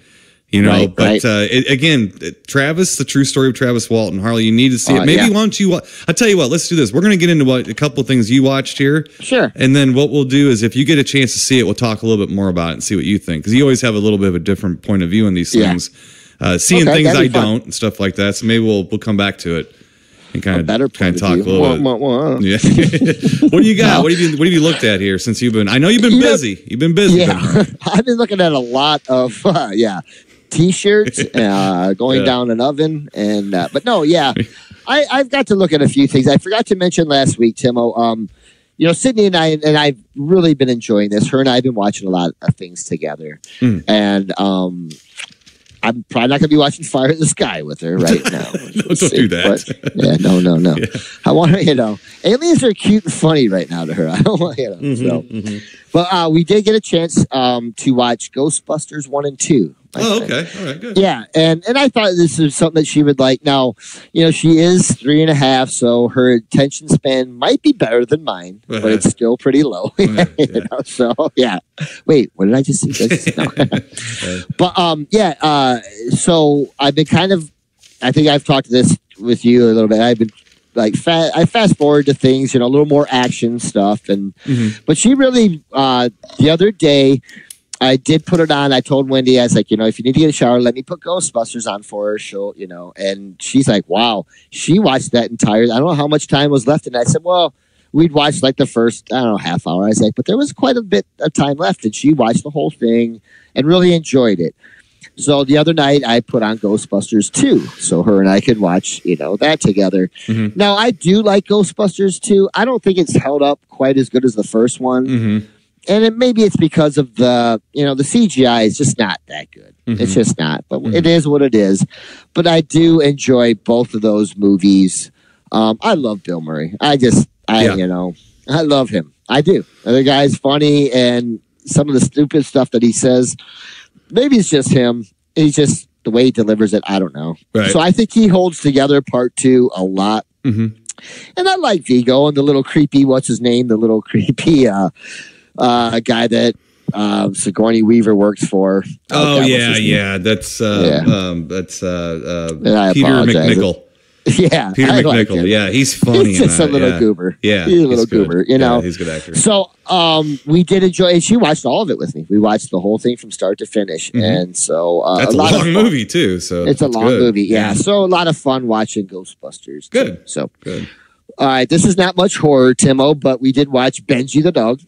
Again, Travis, the true story of Travis Walton. Harley, you need to see it. Maybe why don't you? I'll tell you what. Let's do this. We're going to get into a couple of things you watched here. Sure. And then what we'll do is, if you get a chance to see it, we'll talk a little bit more about it and see what you think, because you always have a little bit of a different point of view on these things, seeing things I don't and stuff like that. So maybe we'll come back to it and kind of talk a little bit. Yeah. What do you got? What have you looked at here since you've been? I know you've been busy. You've been busy. Yeah. I've been looking at a lot of T-shirts going down an oven, and but no, I've got to look at a few things. I forgot to mention last week, Timo. Sydney and I've really been enjoying this. Her and I have been watching a lot of things together, and I'm probably not going to be watching Fire in the Sky with her right now. Don't do that. But, no. Yeah. I want to, aliens are cute and funny right now to her. I don't want, But we did get a chance to watch Ghostbusters 1 and 2. Oh, okay. All right, good. Yeah, and I thought this was something that she would like. Now, she is 3.5, so her attention span might be better than mine, but it's still pretty low. So, Wait, what did I just say? No. But, so I've been I think I've talked to this with you a little bit. I've been I fast forward to things, a little more action stuff. But she really, the other day, I did put it on. I told Wendy, I was like, if you need to get a shower, let me put Ghostbusters on for her. She'll, and she's like, wow, she watched that entire, I don't know how much time was left. And I said, well, we'd watched the first, half hour. I was like, but there was quite a bit of time left. And she watched the whole thing and really enjoyed it. So the other night I put on Ghostbusters 2 so her and I could watch, that together. Now, I do like Ghostbusters 2. I don't think it's held up quite as good as the first one. And maybe it's because of the CGI is just not that good. It's just not. But it is what it is. But I do enjoy both of those movies. I love Bill Murray. I love him. I do. The guy's funny, and some of the stupid stuff that he says, maybe it's just him. He's just the way he delivers it. I don't know. Right. So I think he holds together part 2 a lot. And I like Vigo and the little creepy, what's his name? The little creepy guy that Sigourney Weaver works for. That's Peter McNichol. Yeah, Peter McNichol. Yeah, he's funny. He's just a little goober. Yeah, he's a little goober. He's a good actor. So, we did enjoy. And she watched all of it with me. We watched the whole thing from start to finish, and so that's a long movie too. So it's a long movie. Yeah, so a lot of fun watching Ghostbusters. Good. So good. All right, this is not much horror, Timo, but we did watch Benji the dog.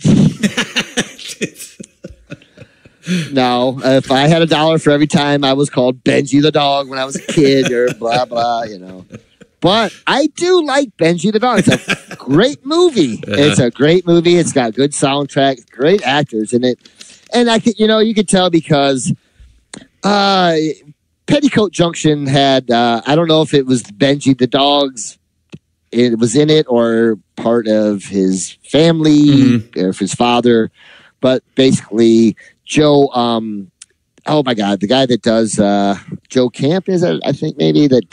No, if I had $1 for every time I was called Benji the dog when I was a kid or blah, blah, But I do like Benji the dog. It's a great movie. It's a great movie. It's got good soundtrack, great actors in it. And you could tell because Petticoat Junction had, I don't know if it was Benji the dog's it was in it or part of his family or his father. But basically, Joe, oh my God, the guy that does Joe Camp is it? I think maybe that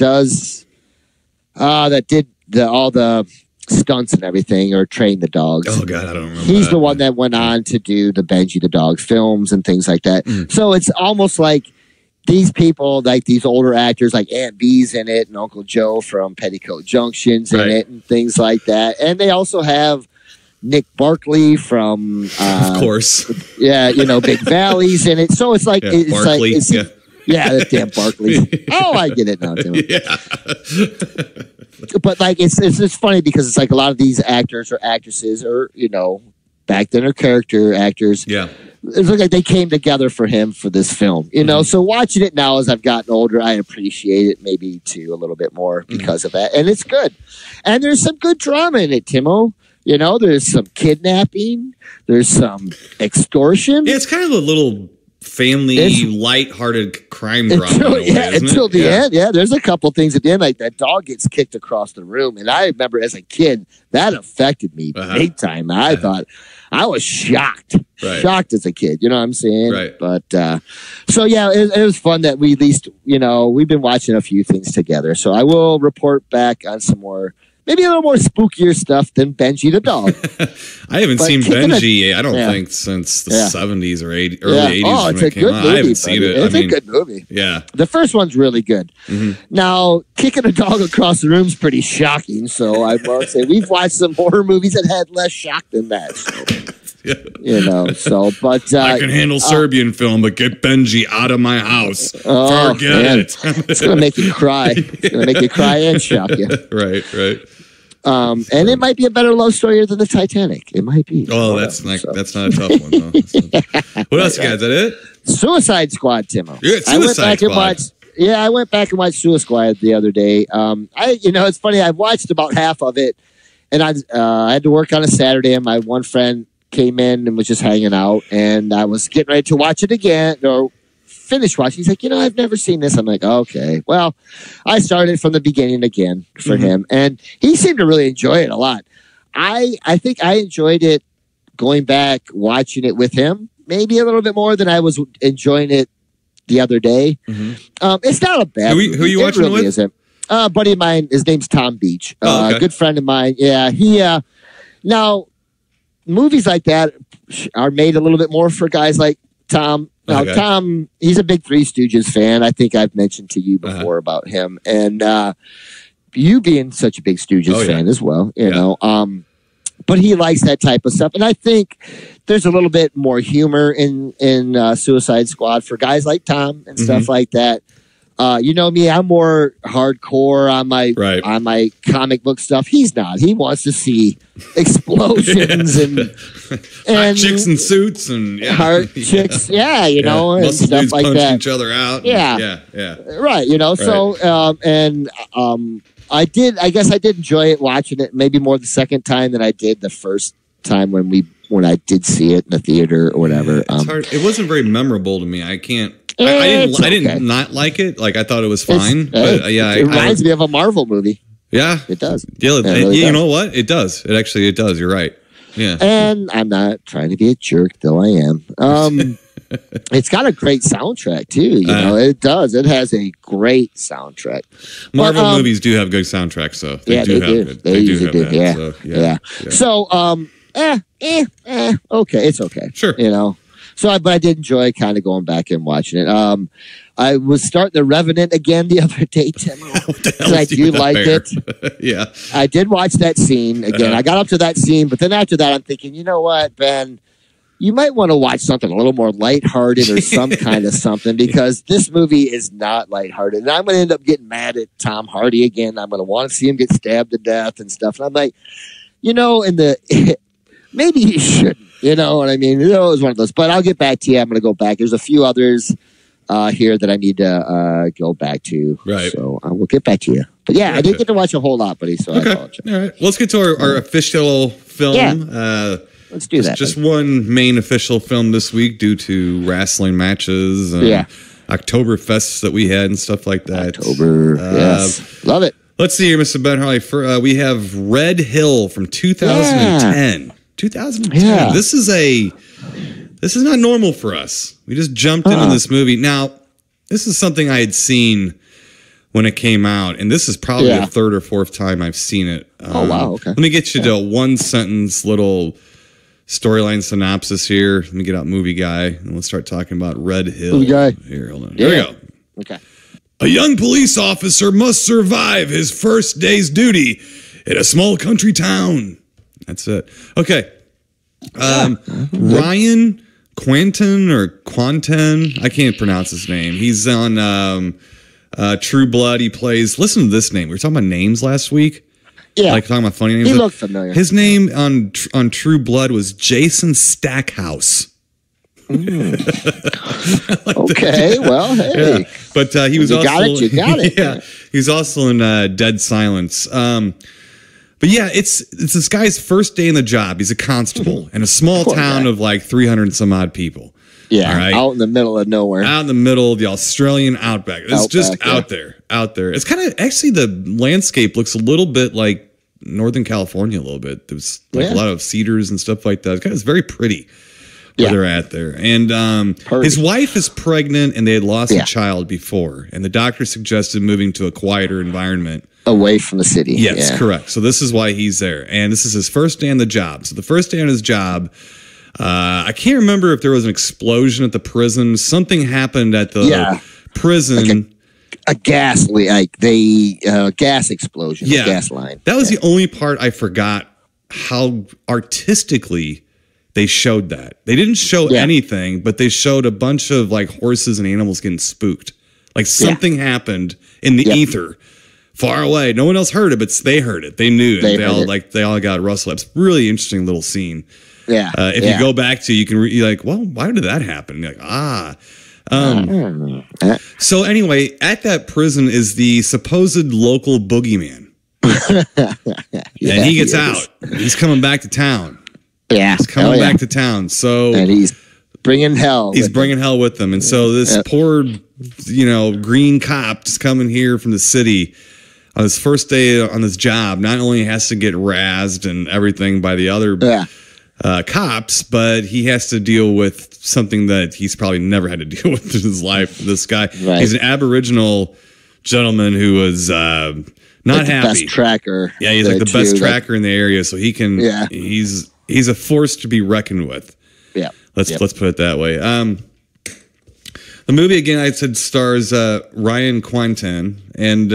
did all the stunts and everything or train the dogs. Oh God, I don't remember. He's the one that went on to do the Benji the Dog films and things like that. So it's almost like these people, like these older actors, like Aunt Bee's in it and Uncle Joe from Petticoat Junction's in it and things like that. And they also have Nick Barkley from, of course, Big Valley's in it. So it's like Barkley, that damn Barkley. Oh, I get it now, Tim. But like it's funny because it's like a lot of these actors or actresses or back then are character actors. Yeah. It looks like they came together for him for this film, So watching it now as I've gotten older, I appreciate it maybe too a little bit more because of that, and it's good. And there's some good drama in it, Timo. There's some kidnapping, there's some extortion. Yeah, it's kind of a little family, light-hearted crime drama. Until the end. Yeah, there's a couple things at the end, like that dog gets kicked across the room, and I remember as a kid that affected me big time. I thought I was shocked as a kid. You know what I'm saying? Right. But it was fun that we at least we've been watching a few things together. So I will report back on some more. Maybe a little more spookier stuff than Benji the Dog. I haven't seen Benji, I don't think, since the 70s or early 80s. Oh, it's a good movie. I haven't seen it. It's a good movie. Yeah. The first one's really good. Now, kicking a dog across the room is pretty shocking. So I will say we've watched some horror movies that had less shock than that. So. I can handle Serbian film, but get Benji out of my house. Forget it. It's going to make you cry. It's going to make you cry and shock you. Right. And it might be a better love story than the Titanic. It might be. Oh, that's not a tough one, though. What else you got? Is that it? Suicide Squad, Timo. I went back and watched Suicide Squad the other day. It's funny. I watched about half of it, and I had to work on a Saturday, and my one friend came in and was just hanging out, and I was getting ready to watch it again or finish watching. He's like, I've never seen this. I'm like, okay. Well, I started from the beginning again for him, and he seemed to really enjoy it a lot. I think I enjoyed it going back, watching it with him, maybe a little bit more than I was enjoying it the other day. It's not a bad movie. Who are you watching really with? Isn't. A buddy of mine, his name's Tom Beach. A good friend of mine. Yeah, now, movies like that are made a little bit more for guys like Tom. Now, Tom, he's a big Three Stooges fan. I think I've mentioned to you before about him. And you being such a big Stooges fan as well, you know. But he likes that type of stuff. And I think there's a little bit more humor in Suicide Squad for guys like Tom and stuff like that. You know me, I'm more hardcore on my comic book stuff. He's not. He wants to see explosions and chicks in suits and hard chicks, and muscle stuff dudes like punching that. each other out. Yeah, right. So I guess I did enjoy it watching it maybe more the second time than I did the first time when I did see it in the theater or whatever. It's hard. It wasn't very memorable to me. I can't. I didn't not like it. Like I thought it was fine. It reminds me of a Marvel movie. Yeah, it does. Yeah, really you know what? It does. It does. You're right. Yeah. And I'm not trying to be a jerk, though I am. It's got a great soundtrack too. It does. It has a great soundtrack. Marvel movies do have good soundtracks, though. They do. They usually do. Yeah. So, okay, it's okay. Sure. But I did enjoy kind of going back and watching it. I was starting The Revenant again the other day, Tim. I do like it. Yeah. I did watch that scene again. I got up to that scene, but then after that, I'm thinking, you know what, Ben? You might want to watch something a little more lighthearted or some kind of something, because this movie is not lighthearted. And I'm going to end up getting mad at Tom Hardy again. I'm going to want to see him get stabbed to death and stuff. And I'm like, maybe he shouldn't. You know what I mean? It was one of those. But I'll get back to you. I'm going to go back. There's a few others here that I need to go back to. Right. So I will get back to you. But yeah, I didn't get to watch a whole lot, buddy. So okay. I apologize. All right. Well, let's get to our official film. Yeah. Let's do that. Just one main official film this week due to wrestling matches and Oktoberfests that we had and stuff like that. October, yes. Love it. Let's see here, Mr. Ben Harley. We have Red Hill from 2010. Yeah. 2010. Yeah. This is not normal for us. We just jumped into this movie. Now, this is something I had seen when it came out, and this is probably the third or fourth time I've seen it. Wow. Okay. Let me get you to a one-sentence little storyline synopsis here. Let me get out Movie Guy, and let's start talking about Red Hill. Movie Guy. Here, hold on. Here we go. Okay. A young police officer must survive his first day's duty in a small country town. That's it. Okay. Ryan Quanten, I can't pronounce his name. He's on True Blood. He plays, listen to this name. We were talking about names last week. Yeah. Like talking about funny names. He looked familiar. His name on True Blood was Jason Stackhouse. Okay, well, hey. Yeah. But he was you also... You got it. Yeah, he's also in Dead Silence. But yeah, it's this guy's first day in the job. He's a constable in a small town of like 300 and some odd people. Yeah, right? Out in the middle of nowhere. Out in the middle of the Australian outback. It's just out there. It's kind of... Actually, the landscape looks a little bit like Northern California a little bit. There's like a lot of cedars and stuff like that. It's very pretty. Where they're at there. And his wife is pregnant and they had lost a child before. And the doctor suggested moving to a quieter environment. Away from the city. Yes, correct. So this is why he's there. And this is his first day on the job. So the first day on his job, I can't remember if there was an explosion at the prison. Something happened at the prison. Like a gas gas explosion. Yeah. A gas line. That was the only part I forgot how artistically they showed that. They didn't show anything, but they showed a bunch of like horses and animals getting spooked. Like something happened in the ether far away. No one else heard it, but they heard it. They knew it. They all got rustle ups. Really interesting little scene. Yeah. If you go back to, you can you're like, well, why did that happen? And you're like, So anyway, at that prison is the supposed local boogeyman. And he gets out. He's coming back to town. Yeah, he's coming back to town. So and he's bringing hell. He's bringing hell with him, and so this poor, green cop just coming here from the city on his first day on this job. Not only has to get razzed and everything by the other cops, but he has to deal with something that he's probably never had to deal with in his life. This guy, he's an Aboriginal gentleman who was not happy. Best tracker. Yeah, he's like the best tracker in the area, so he can. Yeah. He's a force to be reckoned with. Yeah. Let's put it that way. The movie, again, I said stars Ryan Quanten. And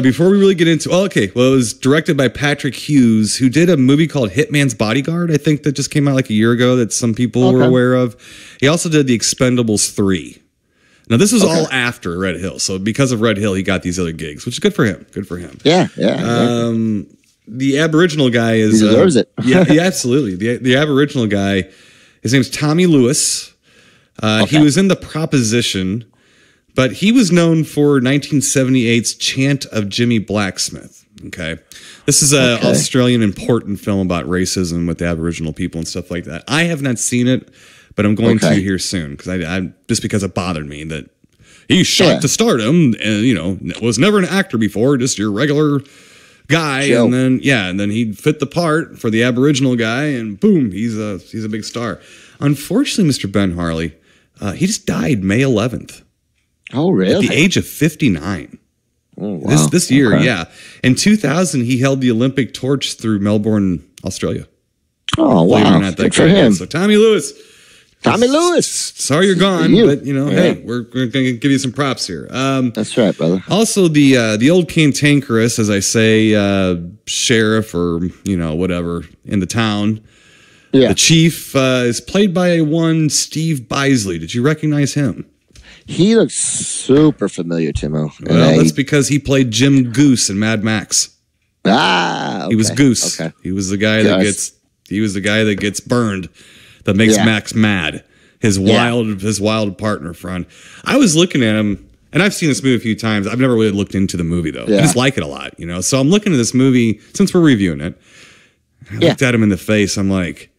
before we really get into... it was directed by Patrick Hughes, who did a movie called Hitman's Bodyguard, I think, that just came out like a year ago that some people were aware of. He also did The Expendables 3. Now, this was all after Red Hill. So because of Red Hill, he got these other gigs, which is good for him. Yeah. The Aboriginal guy is... He deserves it. yeah, absolutely. The Aboriginal guy, his name's Tommy Lewis. He was in The Proposition, but he was known for 1978's Chant of Jimmy Blacksmith. Okay. This is an Australian important film about racism with the Aboriginal people and stuff like that. I have not seen it, but I'm going to here soon just because it bothered me that he shot to stardom and, was never an actor before, just your regular guy, and then he fit the part for the Aboriginal guy, and boom, he's a big star. Unfortunately, Mr. Ben Harley, he just died May 11th. Oh, really? At the age of 59. Oh, wow. This year, In 2000, he held the Olympic torch through Melbourne, Australia. Oh, wow. Good for him. So Tommy Lewis. Sorry you're gone, but hey, we're going to give you some props here. That's right, brother. Also, the old cantankerous, as I say, sheriff or whatever in the town. Yeah. The chief is played by one Steve Bisley. Did you recognize him? He looks super familiar, Timo. Well, that's because he played Jim Goose in Mad Max. He was Goose. Okay. He was the guy that gets. He was the guy that gets burned. That makes Max mad. His wild partner friend. I was looking at him, and I've seen this movie a few times. I've never really looked into the movie though. I just like it a lot, So I'm looking at this movie since we're reviewing it. I looked at him in the face. I'm like,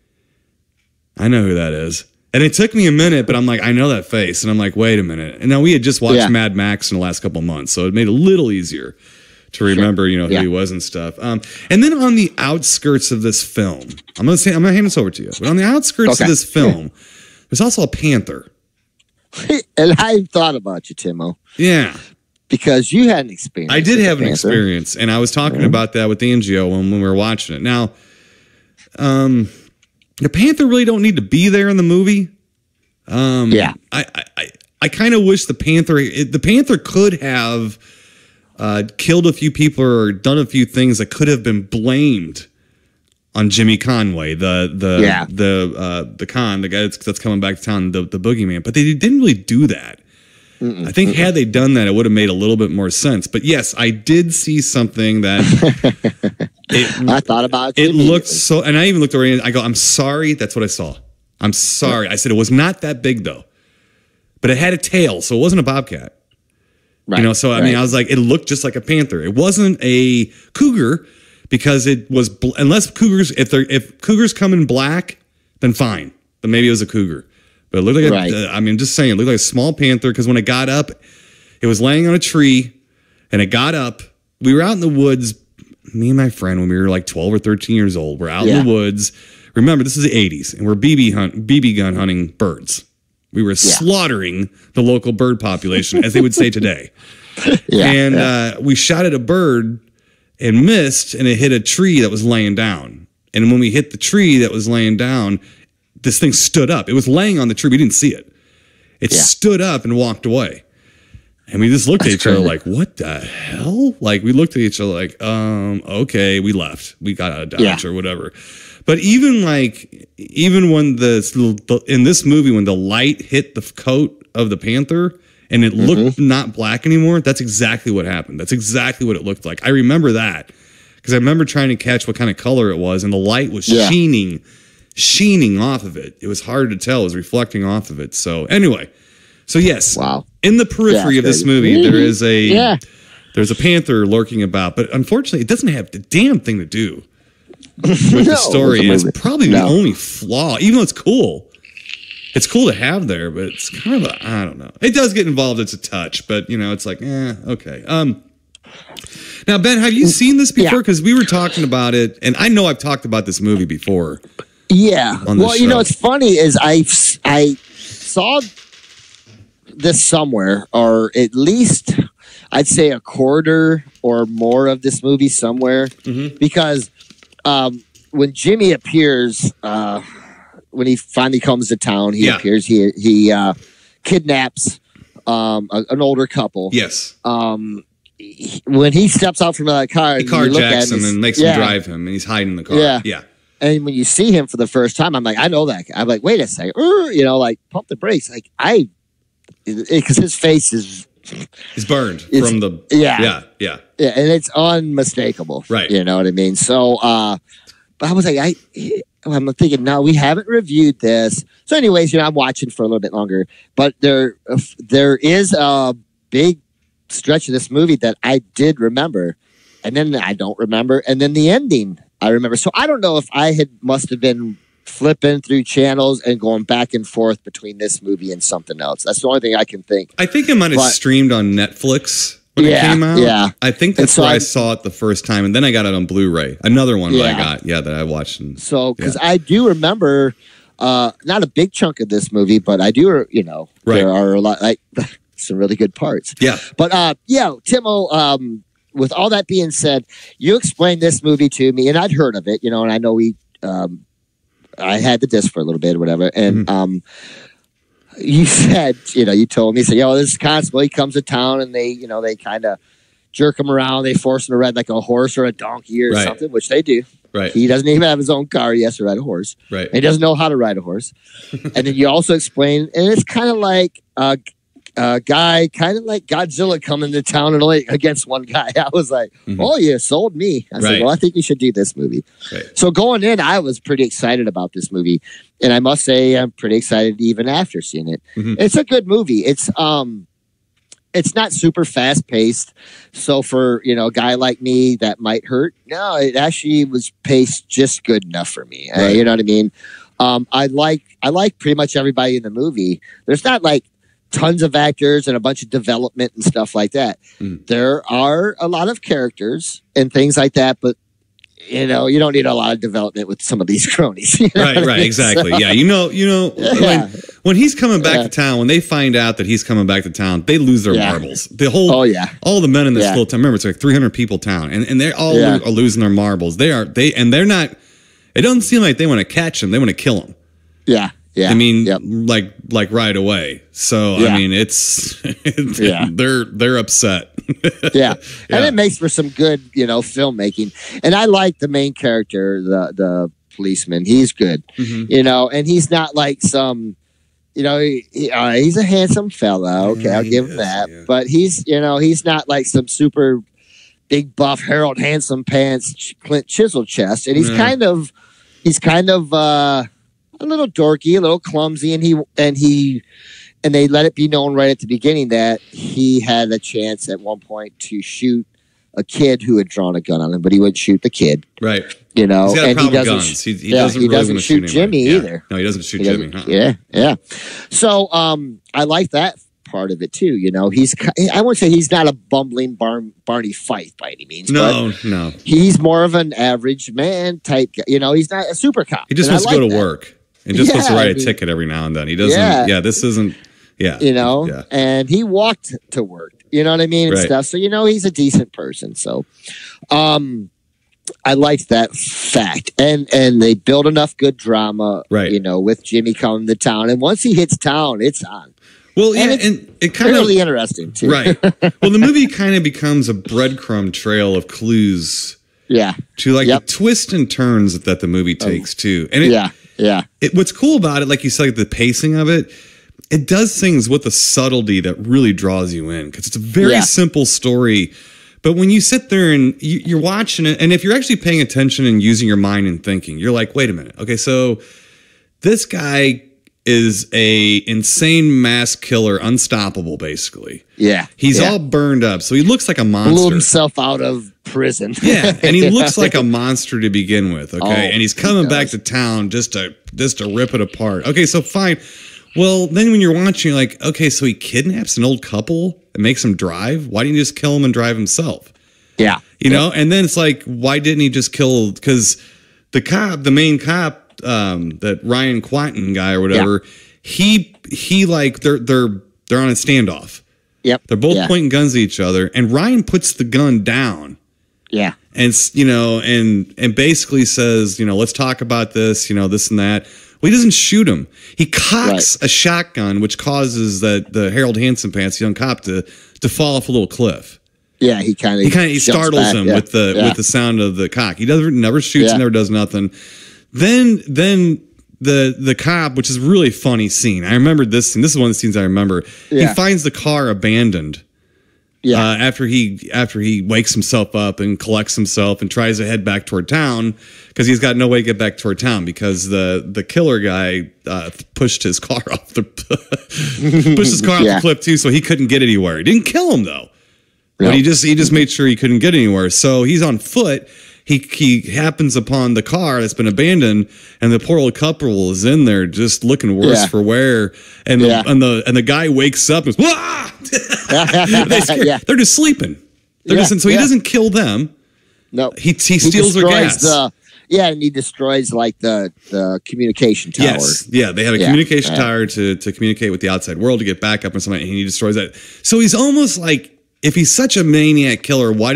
I know who that is. And it took me a minute, but I'm like, I know that face. And I'm like, wait a minute. And now we had just watched Mad Max in the last couple of months. So it made it a little easier to remember, who he was and stuff. And then on the outskirts of this film, I'm going to hand this over to you. But on the outskirts of this film, there's also a panther. And I thought about you, Timo. Yeah. Because you had an experience. I did have an experience. And I was talking about that with Angio when we were watching it. Now, the panther really don't need to be there in the movie. I kind of wish the panther could have killed a few people or done a few things that could have been blamed on Jimmy Conway, the con, the guy that's coming back to town, the boogeyman. But they didn't really do that. I think had they done that, it would have made a little bit more sense. But yes, I did see something that I thought about it. It looked so, and I even looked over and I go, I'm sorry, that's what I saw. I'm sorry. I said it was not that big though, but it had a tail, so it wasn't a bobcat. Right. So I mean, I was like, it looked just like a panther. It wasn't a cougar because it was unless cougars, if cougars come in black, then fine, then maybe it was a cougar. But it looked like just saying, it looked like a small panther because when it got up, it was laying on a tree, and it got up. We were out in the woods, me and my friend, when we were like 12 or 13 years old. We're out in the woods. Remember, this is the 80s, and we're BB gun hunting birds. We were slaughtering the local bird population, as they would say today. We shot at a bird and missed, and it hit a tree that was laying down. And when we hit the tree that was laying down, this thing stood up. It was laying on the tree. We didn't see it. It stood up and walked away. And we just looked at each other like, what the hell? Like, we looked at each other like, okay, we left. We got out of Dodge or whatever. But even when in this movie, when the light hit the coat of the panther and it looked not black anymore, that's exactly what happened. That's exactly what it looked like. I remember that because I remember trying to catch what kind of color it was, and the light was sheening off of it. It was hard to tell. It was reflecting off of it. So anyway, yes. Wow. In the periphery of this movie, there is there's a panther lurking about, but unfortunately, it doesn't have the damn thing to do with the story. It's probably the only flaw, even though it's cool. It's cool to have there, but it's kind of I don't know. It does get involved. It's a touch, but it's like, okay. Now, Ben, have you seen this before? Because we were talking about it, and I know I've talked about this movie before. Yeah. Well, it's funny is I saw this somewhere, or at least I'd say a quarter or more of this movie somewhere, because when Jimmy appears, when he finally comes to town, he appears. He kidnaps an older couple. Yes. When he steps out from the car, he carjacks him and makes him drive him, and he's hiding in the car. Yeah. And when you see him for the first time, I'm like, I know that guy. I'm like, wait a second, like pump the brakes. Like because his face is burned from the yeah, and it's unmistakable, right? You know what I mean? So, but I was like, I'm thinking, no, we haven't reviewed this. So, anyways, I'm watching for a little bit longer, but there is a big stretch of this movie that I did remember, and then I don't remember, and then the ending I remember. So I don't know if I must have been flipping through channels and going back and forth between this movie and something else. That's the only thing I can think. I think it might have streamed on Netflix when it came out. Yeah. I think that's where I saw it the first time, and then I got it on Blu-ray. Another one that I got, that I watched. Because I do remember, not a big chunk of this movie, but I do, there are a lot, some really good parts. Yeah. But, Timo, with all that being said, you explained this movie to me, and I'd heard of it, and I know I had the disc for a little bit or whatever. And you said, you told me, this constable, he comes to town and they kind of jerk him around. They force him to ride like a horse or a donkey or something, which they do. Right. He doesn't even have his own car. He has to ride a horse. Right. And he doesn't know how to ride a horse. And then you also explain, and it's kind of like a guy, kind of like Godzilla coming to town and against one guy. I was like, oh, you sold me. I said, well, I think you should do this movie. Right. So going in, I was pretty excited about this movie. And I must say, I'm pretty excited even after seeing it. It's a good movie. It's not super fast paced. So for, a guy like me, that might hurt. No, it actually was paced just good enough for me. Right. You know what I mean? I like pretty much everybody in the movie. There's not like tons of actors and a bunch of development and stuff like that. There are a lot of characters and things like that, but you don't need a lot of development with some of these cronies. Right, exactly. So, yeah, when he's coming back to town, when they find out that he's coming back to town, they lose their marbles. The whole, all the men in this little town. Remember, it's like 300 people town, and they're all are losing their marbles. They're not. It doesn't seem like they want to catch him. They want to kill him. Yeah. Yeah. I mean, like right away. So I mean, they're upset. And it makes for some good, filmmaking. And I like the main character, the policeman. He's good, and he's not like some, he's a handsome fella. Okay, I'll give him that. Yeah. But he's not like some super big buff Harold Handsome Pants Clint Chisel chest, and he's kind of a little dorky, a little clumsy, and they let it be known right at the beginning that he had a chance at one point to shoot a kid who had drawn a gun on him, but he wouldn't shoot the kid. Right. He's got a problem with guns. He doesn't shoot Jimmy either. No, he doesn't shoot Jimmy. Yeah. So I like that part of it too. I won't say he's not a bumbling Barney Fife by any means. No. He's more of an average man type guy. He's not a super cop. He just wants to go to work. And just supposed to write a ticket every now and then. He doesn't. This isn't. And he walked to work. You know what I mean, and stuff. So he's a decent person. So, I liked that fact, and they build enough good drama. Right. With Jimmy coming to town, and once he hits town, it's on. Well, and it kind of really interesting too. Right. Well, the movie kind of becomes a breadcrumb trail of clues. Yeah. To the twists and turns that the movie takes too, and what's cool about it, like you said, the pacing of it, it does things with a subtlety that really draws you in because it's a very simple story. But when you sit there and you're watching it, and if you're actually paying attention and using your mind and thinking, you're like, wait a minute. Okay, so this guy is a insane mass killer, unstoppable, basically. Yeah. He's all burned up, so he looks like a monster. Blew himself out of prison. And he looks like a monster to begin with, okay? And he's coming back to town just to rip it apart. Okay, so fine. Well, then when you're watching, you're like, okay, so he kidnaps an old couple and makes them drive? Why didn't he just kill him and drive himself? Yeah. And then it's like, why didn't he just kill? Because the main cop, that Ryan Quanten guy or whatever, he like they're on a standoff. Yep. They're both pointing guns at each other, and Ryan puts the gun down. Yeah. And and basically says, let's talk about this, this and that. Well, he doesn't shoot him. He cocks a shotgun, which causes the Harold Handsome Pants young cop to fall off a little cliff. Yeah, he startles him with the sound of the cock. He never shoots, never does nothing. Then the cop, which is a really funny scene. I remember this scene. This is one of the scenes I remember. Yeah. He finds the car abandoned. Yeah. After he wakes himself up and collects himself and tries to head back toward town because he's got no way to get back toward town because the killer guy pushed his car off the cliff too, so he couldn't get anywhere. He didn't kill him though. No. But he just made sure he couldn't get anywhere. So he's on foot. He happens upon the car that's been abandoned, and the poor old couple is in there just looking worse for wear. And the guy wakes up and goes, "Wah!" They're just sleeping. He doesn't kill them. No, he steals their gas. And he destroys like the communication tower. Yes, they have a communication tower to communicate with the outside world to get back up and something, and he destroys that. So he's almost like, if he's such a maniac killer, why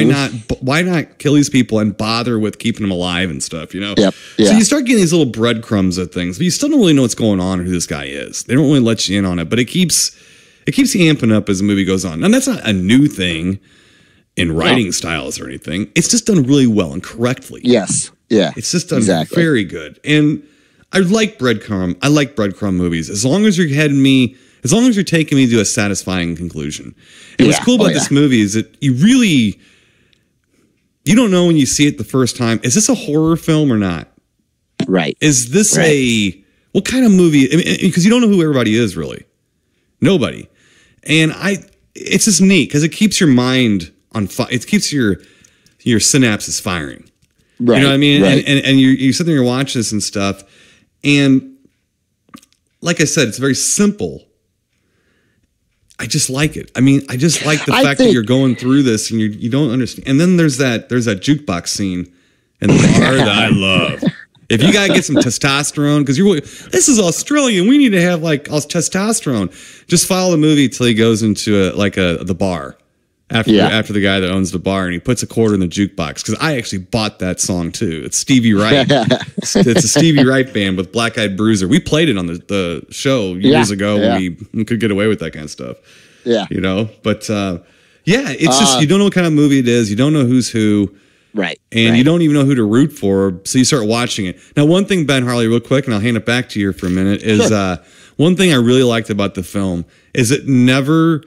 not kill these people and bother with keeping them alive and stuff, Yep. Yeah. So you start getting these little breadcrumbs of things, but you still don't really know what's going on or who this guy is. They don't really let you in on it, but it keeps you amping up as the movie goes on. And that's not a new thing in writing styles or anything. It's just done really well and correctly. Yes. Yeah. It's just done very good. And I like breadcrumb. I like breadcrumb movies. As long as you're taking me to a satisfying conclusion. And what's cool about this movie is that you don't know when you see it the first time, is this a horror film or not? Right. Is this what kind of movie? Because you don't know who everybody is, really. Nobody. And it's just neat because it keeps your mind on fire. It keeps your synapses firing. Right. You know what I mean? Right. And you sit there and you're watching this and stuff. And like I said, it's very simple. I just like it. I mean, I just like the fact that you're going through this and you don't understand. And then there's that jukebox scene in the bar that I love. If you gotta get some testosterone, because this is Australian, we need to have like testosterone. Just follow the movie till he goes into the bar after the guy that owns the bar, and he puts a quarter in the jukebox. Because I actually bought that song too. It's Stevie Wright. It's a Stevie Wright band with Black Eyed Bruiser. We played it on the show years ago when we could get away with that kind of stuff. Yeah, but it's just you don't know what kind of movie it is. You don't know who's who. Right. And you don't even know who to root for, so you start watching it. Now, one thing, Ben Harley, real quick, and I'll hand it back to you for a minute, is one thing I really liked about the film is it never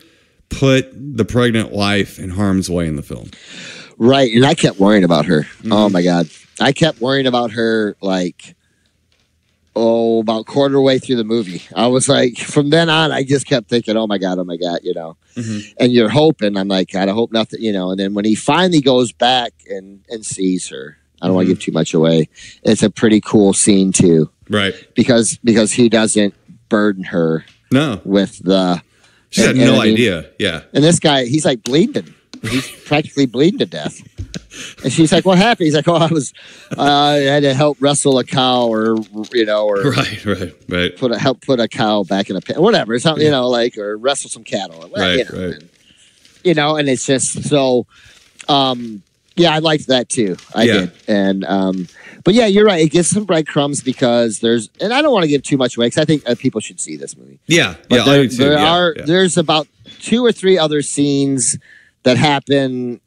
put the pregnant wife in harm's way in the film. Right. And I kept worrying about her. Mm-hmm. Oh, my God. I kept worrying about her, about quarter way through the movie. I was like, from then on, I just kept thinking, oh my God, mm-hmm. And you're hoping, I'm like, God, I hope nothing, and then when he finally goes back and sees her, I don't want to give too much away. It's a pretty cool scene too. Right. Because he doesn't burden her with the, she had no idea. Yeah. And this guy, he's like bleeding. He's practically bleeding to death. And she's like, what happened? He's like, I had to help wrestle a cow or Right. Help put a cow back in a pen, whatever. Something, or wrestle some cattle. Right. And it's just so, I liked that too. I did. And, but yeah, you're right. It gives some breadcrumbs because and I don't want to give too much away because I think people should see this movie. Yeah. But there's about 2 or 3 other scenes that happen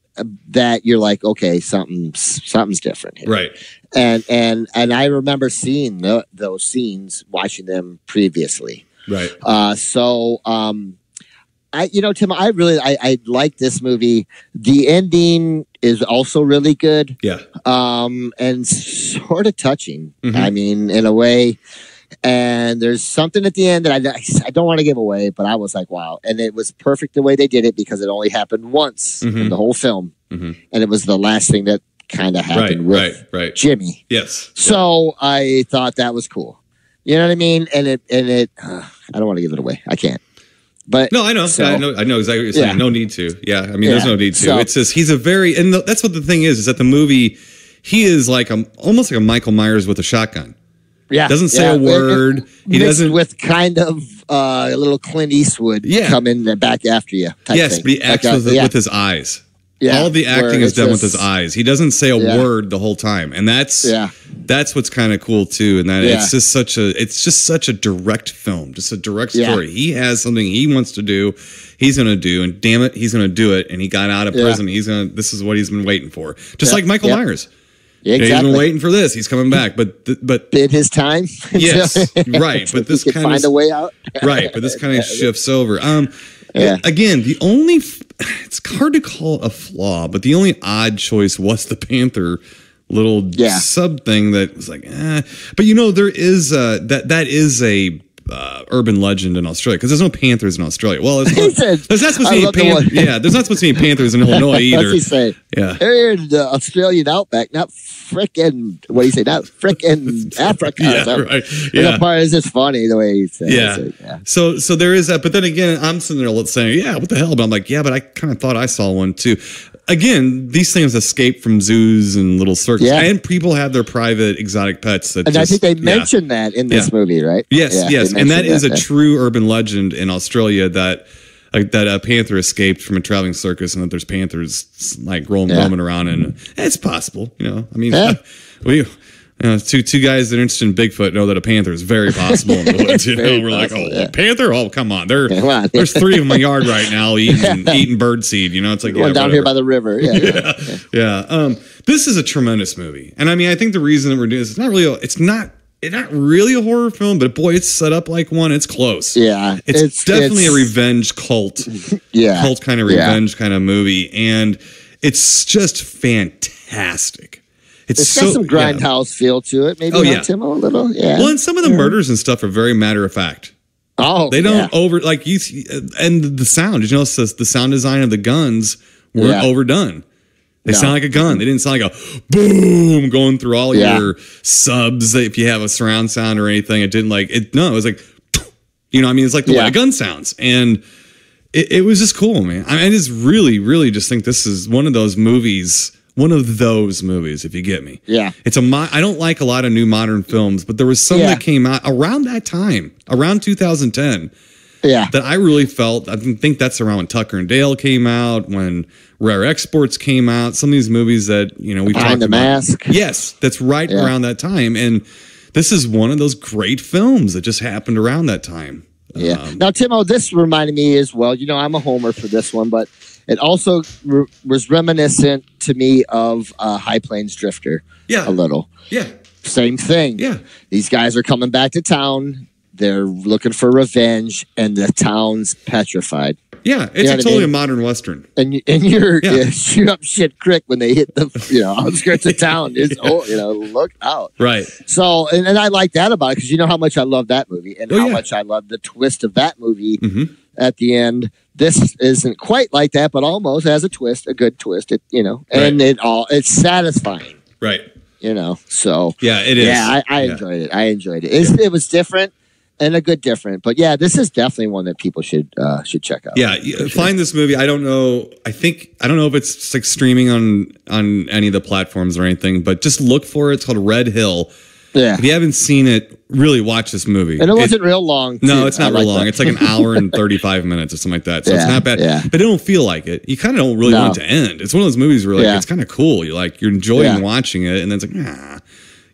that you're like, okay, something's different here. Right. And I remember seeing those scenes, watching them previously. Right. Tim, I like this movie. The ending is also really good. Yeah. And sort of touching. Mm-hmm. I mean, in a way. And there's something at the end that I don't want to give away, but I was like, wow. And it was perfect the way they did it because it only happened once in the whole film. Mm-hmm. And it was the last thing that kind of happened with Jimmy. Yes. So I thought that was cool. You know what I mean? And it I don't want to give it away. I can't. But no, I know. I know exactly what you're saying. No need to. Yeah. I mean, there's no need to. So, it's just, he's a very, and that's what the thing is that the movie, he is like almost like a Michael Myers with a shotgun. Yeah, doesn't say a word. He doesn't with kind of a little Clint Eastwood coming back after you. Yes, thing. But he acts with his eyes. Yeah, all the acting is done with his eyes. He doesn't say a word the whole time, and that's what's kind of cool too. And that it's just such a direct film, just a direct story. He has something he wants to do. He's going to do, and damn it, he's going to do it. And he got out of prison. This is what he's been waiting for, just like Michael Myers. Yeah, exactly. He's been waiting for this. He's coming back, but bid his time. Yes, right. But this kind of find a way out. Right, but this kind of shifts over. Again, the only it's hard to call it a flaw, but the only odd choice was the Panther little sub thing that was like, But there is that is a urban legend in Australia because there's no panthers in Australia. Well, there's not supposed to be there's not supposed to be panthers in Illinois either. What's he say? Yeah, they're in the Australian outback, not frickin' what do you say? Not frickin' Africa. Right. Yeah, the part is just funny the way he says. Yeah. So there is that, but then again, I'm sitting there saying, what the hell? But I'm like, but I kind of thought I saw one too. Again, these things escape from zoos and little circus, and people have their private exotic pets. And I think they mentioned that in this movie, right? Yes, and that is a true urban legend in Australia that a panther escaped from a traveling circus, and that there's panthers roaming around, and it's possible. I mean, two guys that are interested in Bigfoot know that a panther is very possible in the woods. We're like, a panther? Oh, come on! There's 3 of them in my yard right now eating bird seed. It's like down here by the river. Yeah. This is a tremendous movie, and I mean, I think the reason that we're doing this, it's not really a horror film, but boy, it's set up like one. It's close. Yeah, it's definitely a revenge cult. Cult kind of revenge kind of movie, and it's just fantastic. It's got some grindhouse feel to it. Maybe Tim a little. Yeah. Well, and some of the murders and stuff are very matter of fact. Oh, they don't you see, and the sound. Did you notice the sound design of the guns weren't overdone? They sound like a gun. They didn't sound like a boom going through all your subs. If you have a surround sound or anything, it didn't like it. No, it was like, you know, I mean, it's like the way a gun sounds, and it was just cool, man. I just really, really just think this is one of those movies. If you get me. Yeah. I don't like a lot of new modern films, but there was some that came out around that time, around 2010. Yeah. That I really felt, I think that's around when Tucker and Dale came out, when Rare Exports came out, some of these movies that, you know, we talked about. Behind the Mask. Yes, that's right around that time. And this is one of those great films that just happened around that time. Yeah. Now, Timo, this reminded me as well, you know, I'm a homer for this one, but it also was reminiscent to me of High Plains Drifter. Yeah. A little. Yeah. Same thing. Yeah. These guys are coming back to town. They're looking for revenge, and the town's petrified. Yeah, it's totally a modern Western. And you're shoot up shit creek when they hit the outskirts of town. It's look out. Right. So and I like that about it because you know how much I love that movie and how much I love the twist of that movie at the end. This isn't quite like that, but almost has a twist, a good twist. And it's satisfying. Right. You know. So yeah, it is. Yeah, I enjoyed it. I enjoyed it. It was different. And a good different, but yeah, this is definitely one that people should check out. Yeah, find this movie. I don't know. I don't know if it's like streaming on any of the platforms or anything, but just look for it. It's called Red Hill. Yeah. If you haven't seen it, really watch this movie. And it wasn't real long. No, it's not real long. It's like an hour and 35 minutes or something like that. So it's not bad. Yeah. But it don't feel like it. You kind of don't really want it to end. It's one of those movies where it's kind of cool. You're enjoying watching it, and then it's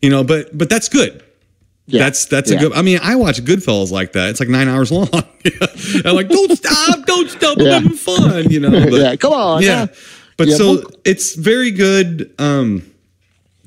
like, but that's good. Yeah. That's a good. I mean, I watch Goodfellas like that. It's like 9 hours long. I'm like, don't stop, I'm having fun. But, come on. Yeah, but it's very good.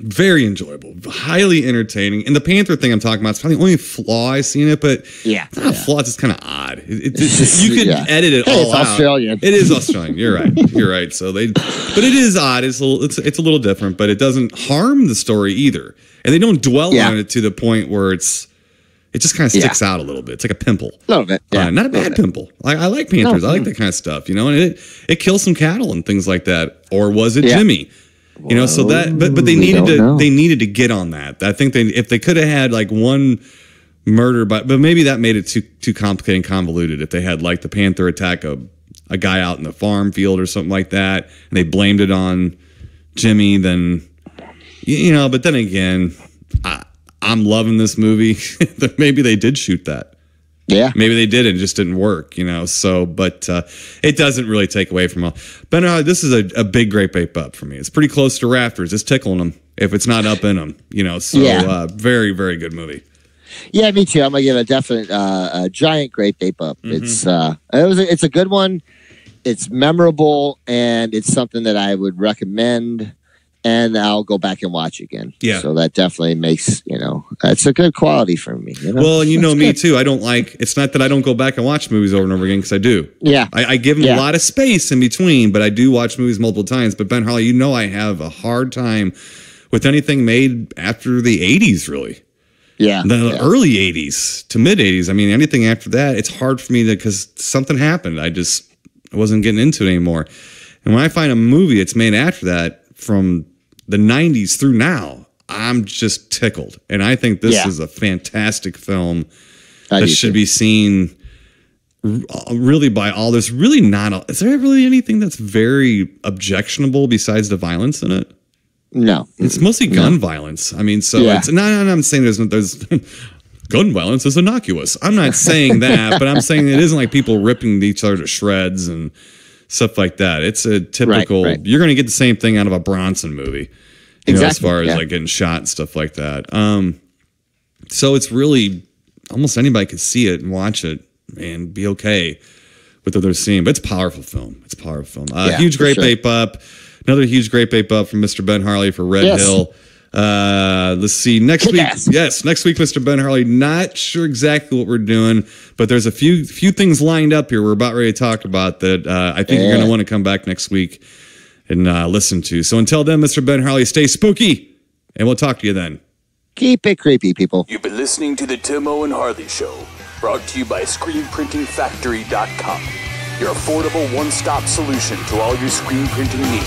Very enjoyable, highly entertaining. And the Panther thing I'm talking about, it's probably the only flaw I see in it. But it's not a flaw. It's just kind of odd. You could edit it all out. Australian. It is Australian. You're right. So but it is odd. It's a little different, but it doesn't harm the story either. And they don't dwell on it to the point where it just kind of sticks out a little bit. It's like a pimple. A little bit. Yeah. Not a bad pimple. I like Panthers. I like that kind of stuff, and it kills some cattle and things like that. Or was it Jimmy? So that, but they needed to get on that. I think if they could have had like one murder, but maybe that made it too complicated and convoluted. If they had like the Panther attack a guy out in the farm field or something like that, and they blamed it on Jimmy, then, but then again, I'm loving this movie. Maybe they did shoot that. Yeah. Maybe they did. It just didn't work, so, but it doesn't really take away from all. Ben, this is a big Great Ape Up for me. It's pretty close to Rafters. It's tickling them if it's not up in them, so very, very good movie. Yeah, me too. I'm going to give a definite a giant Great Ape Up. Mm-hmm. It's a good one. It's memorable, and it's something that I would recommend. And I'll go back and watch again. Yeah. So that definitely makes, that's a good quality for me. Well, and me too. It's not that I don't go back and watch movies over and over again because I do. Yeah. I give them a lot of space in between, but I do watch movies multiple times. But Ben Harley, I have a hard time with anything made after the 80s, really. Yeah. The early 80s to mid 80s. I mean, anything after that, it's hard for me because something happened. I wasn't getting into it anymore. And when I find a movie that's made after that, from the 90s through now, I'm just tickled. And I think this is a fantastic film that should be seen really by all. There's really is there really anything that's very objectionable besides the violence in it? No. It's mostly gun violence. I mean, it's I'm saying there's gun violence is innocuous. I'm not saying that, but I'm saying it isn't like people ripping each other to shreds and stuff like that. It's a typical. Right. You're going to get the same thing out of a Bronson movie, as far as like getting shot and stuff like that. So it's really almost anybody could see it and watch it and be okay with what they're seeing. But it's a powerful film. Huge Great Ape Up. Another huge Great Ape Up from Mr. Ben Harley for Red Hill. Let's see next week. Yes, next week, Mr. Ben Harley. Not sure exactly what we're doing, but there's a few things lined up here. We're about ready to talk about that. I think you're going to want to come back next week and listen to. So until then, Mr. Ben Harley, stay spooky, and we'll talk to you then. Keep it creepy, people. You've been listening to the Timo and Harley Show, brought to you by ScreenPrintingFactory.com, your affordable one-stop solution to all your screen printing needs.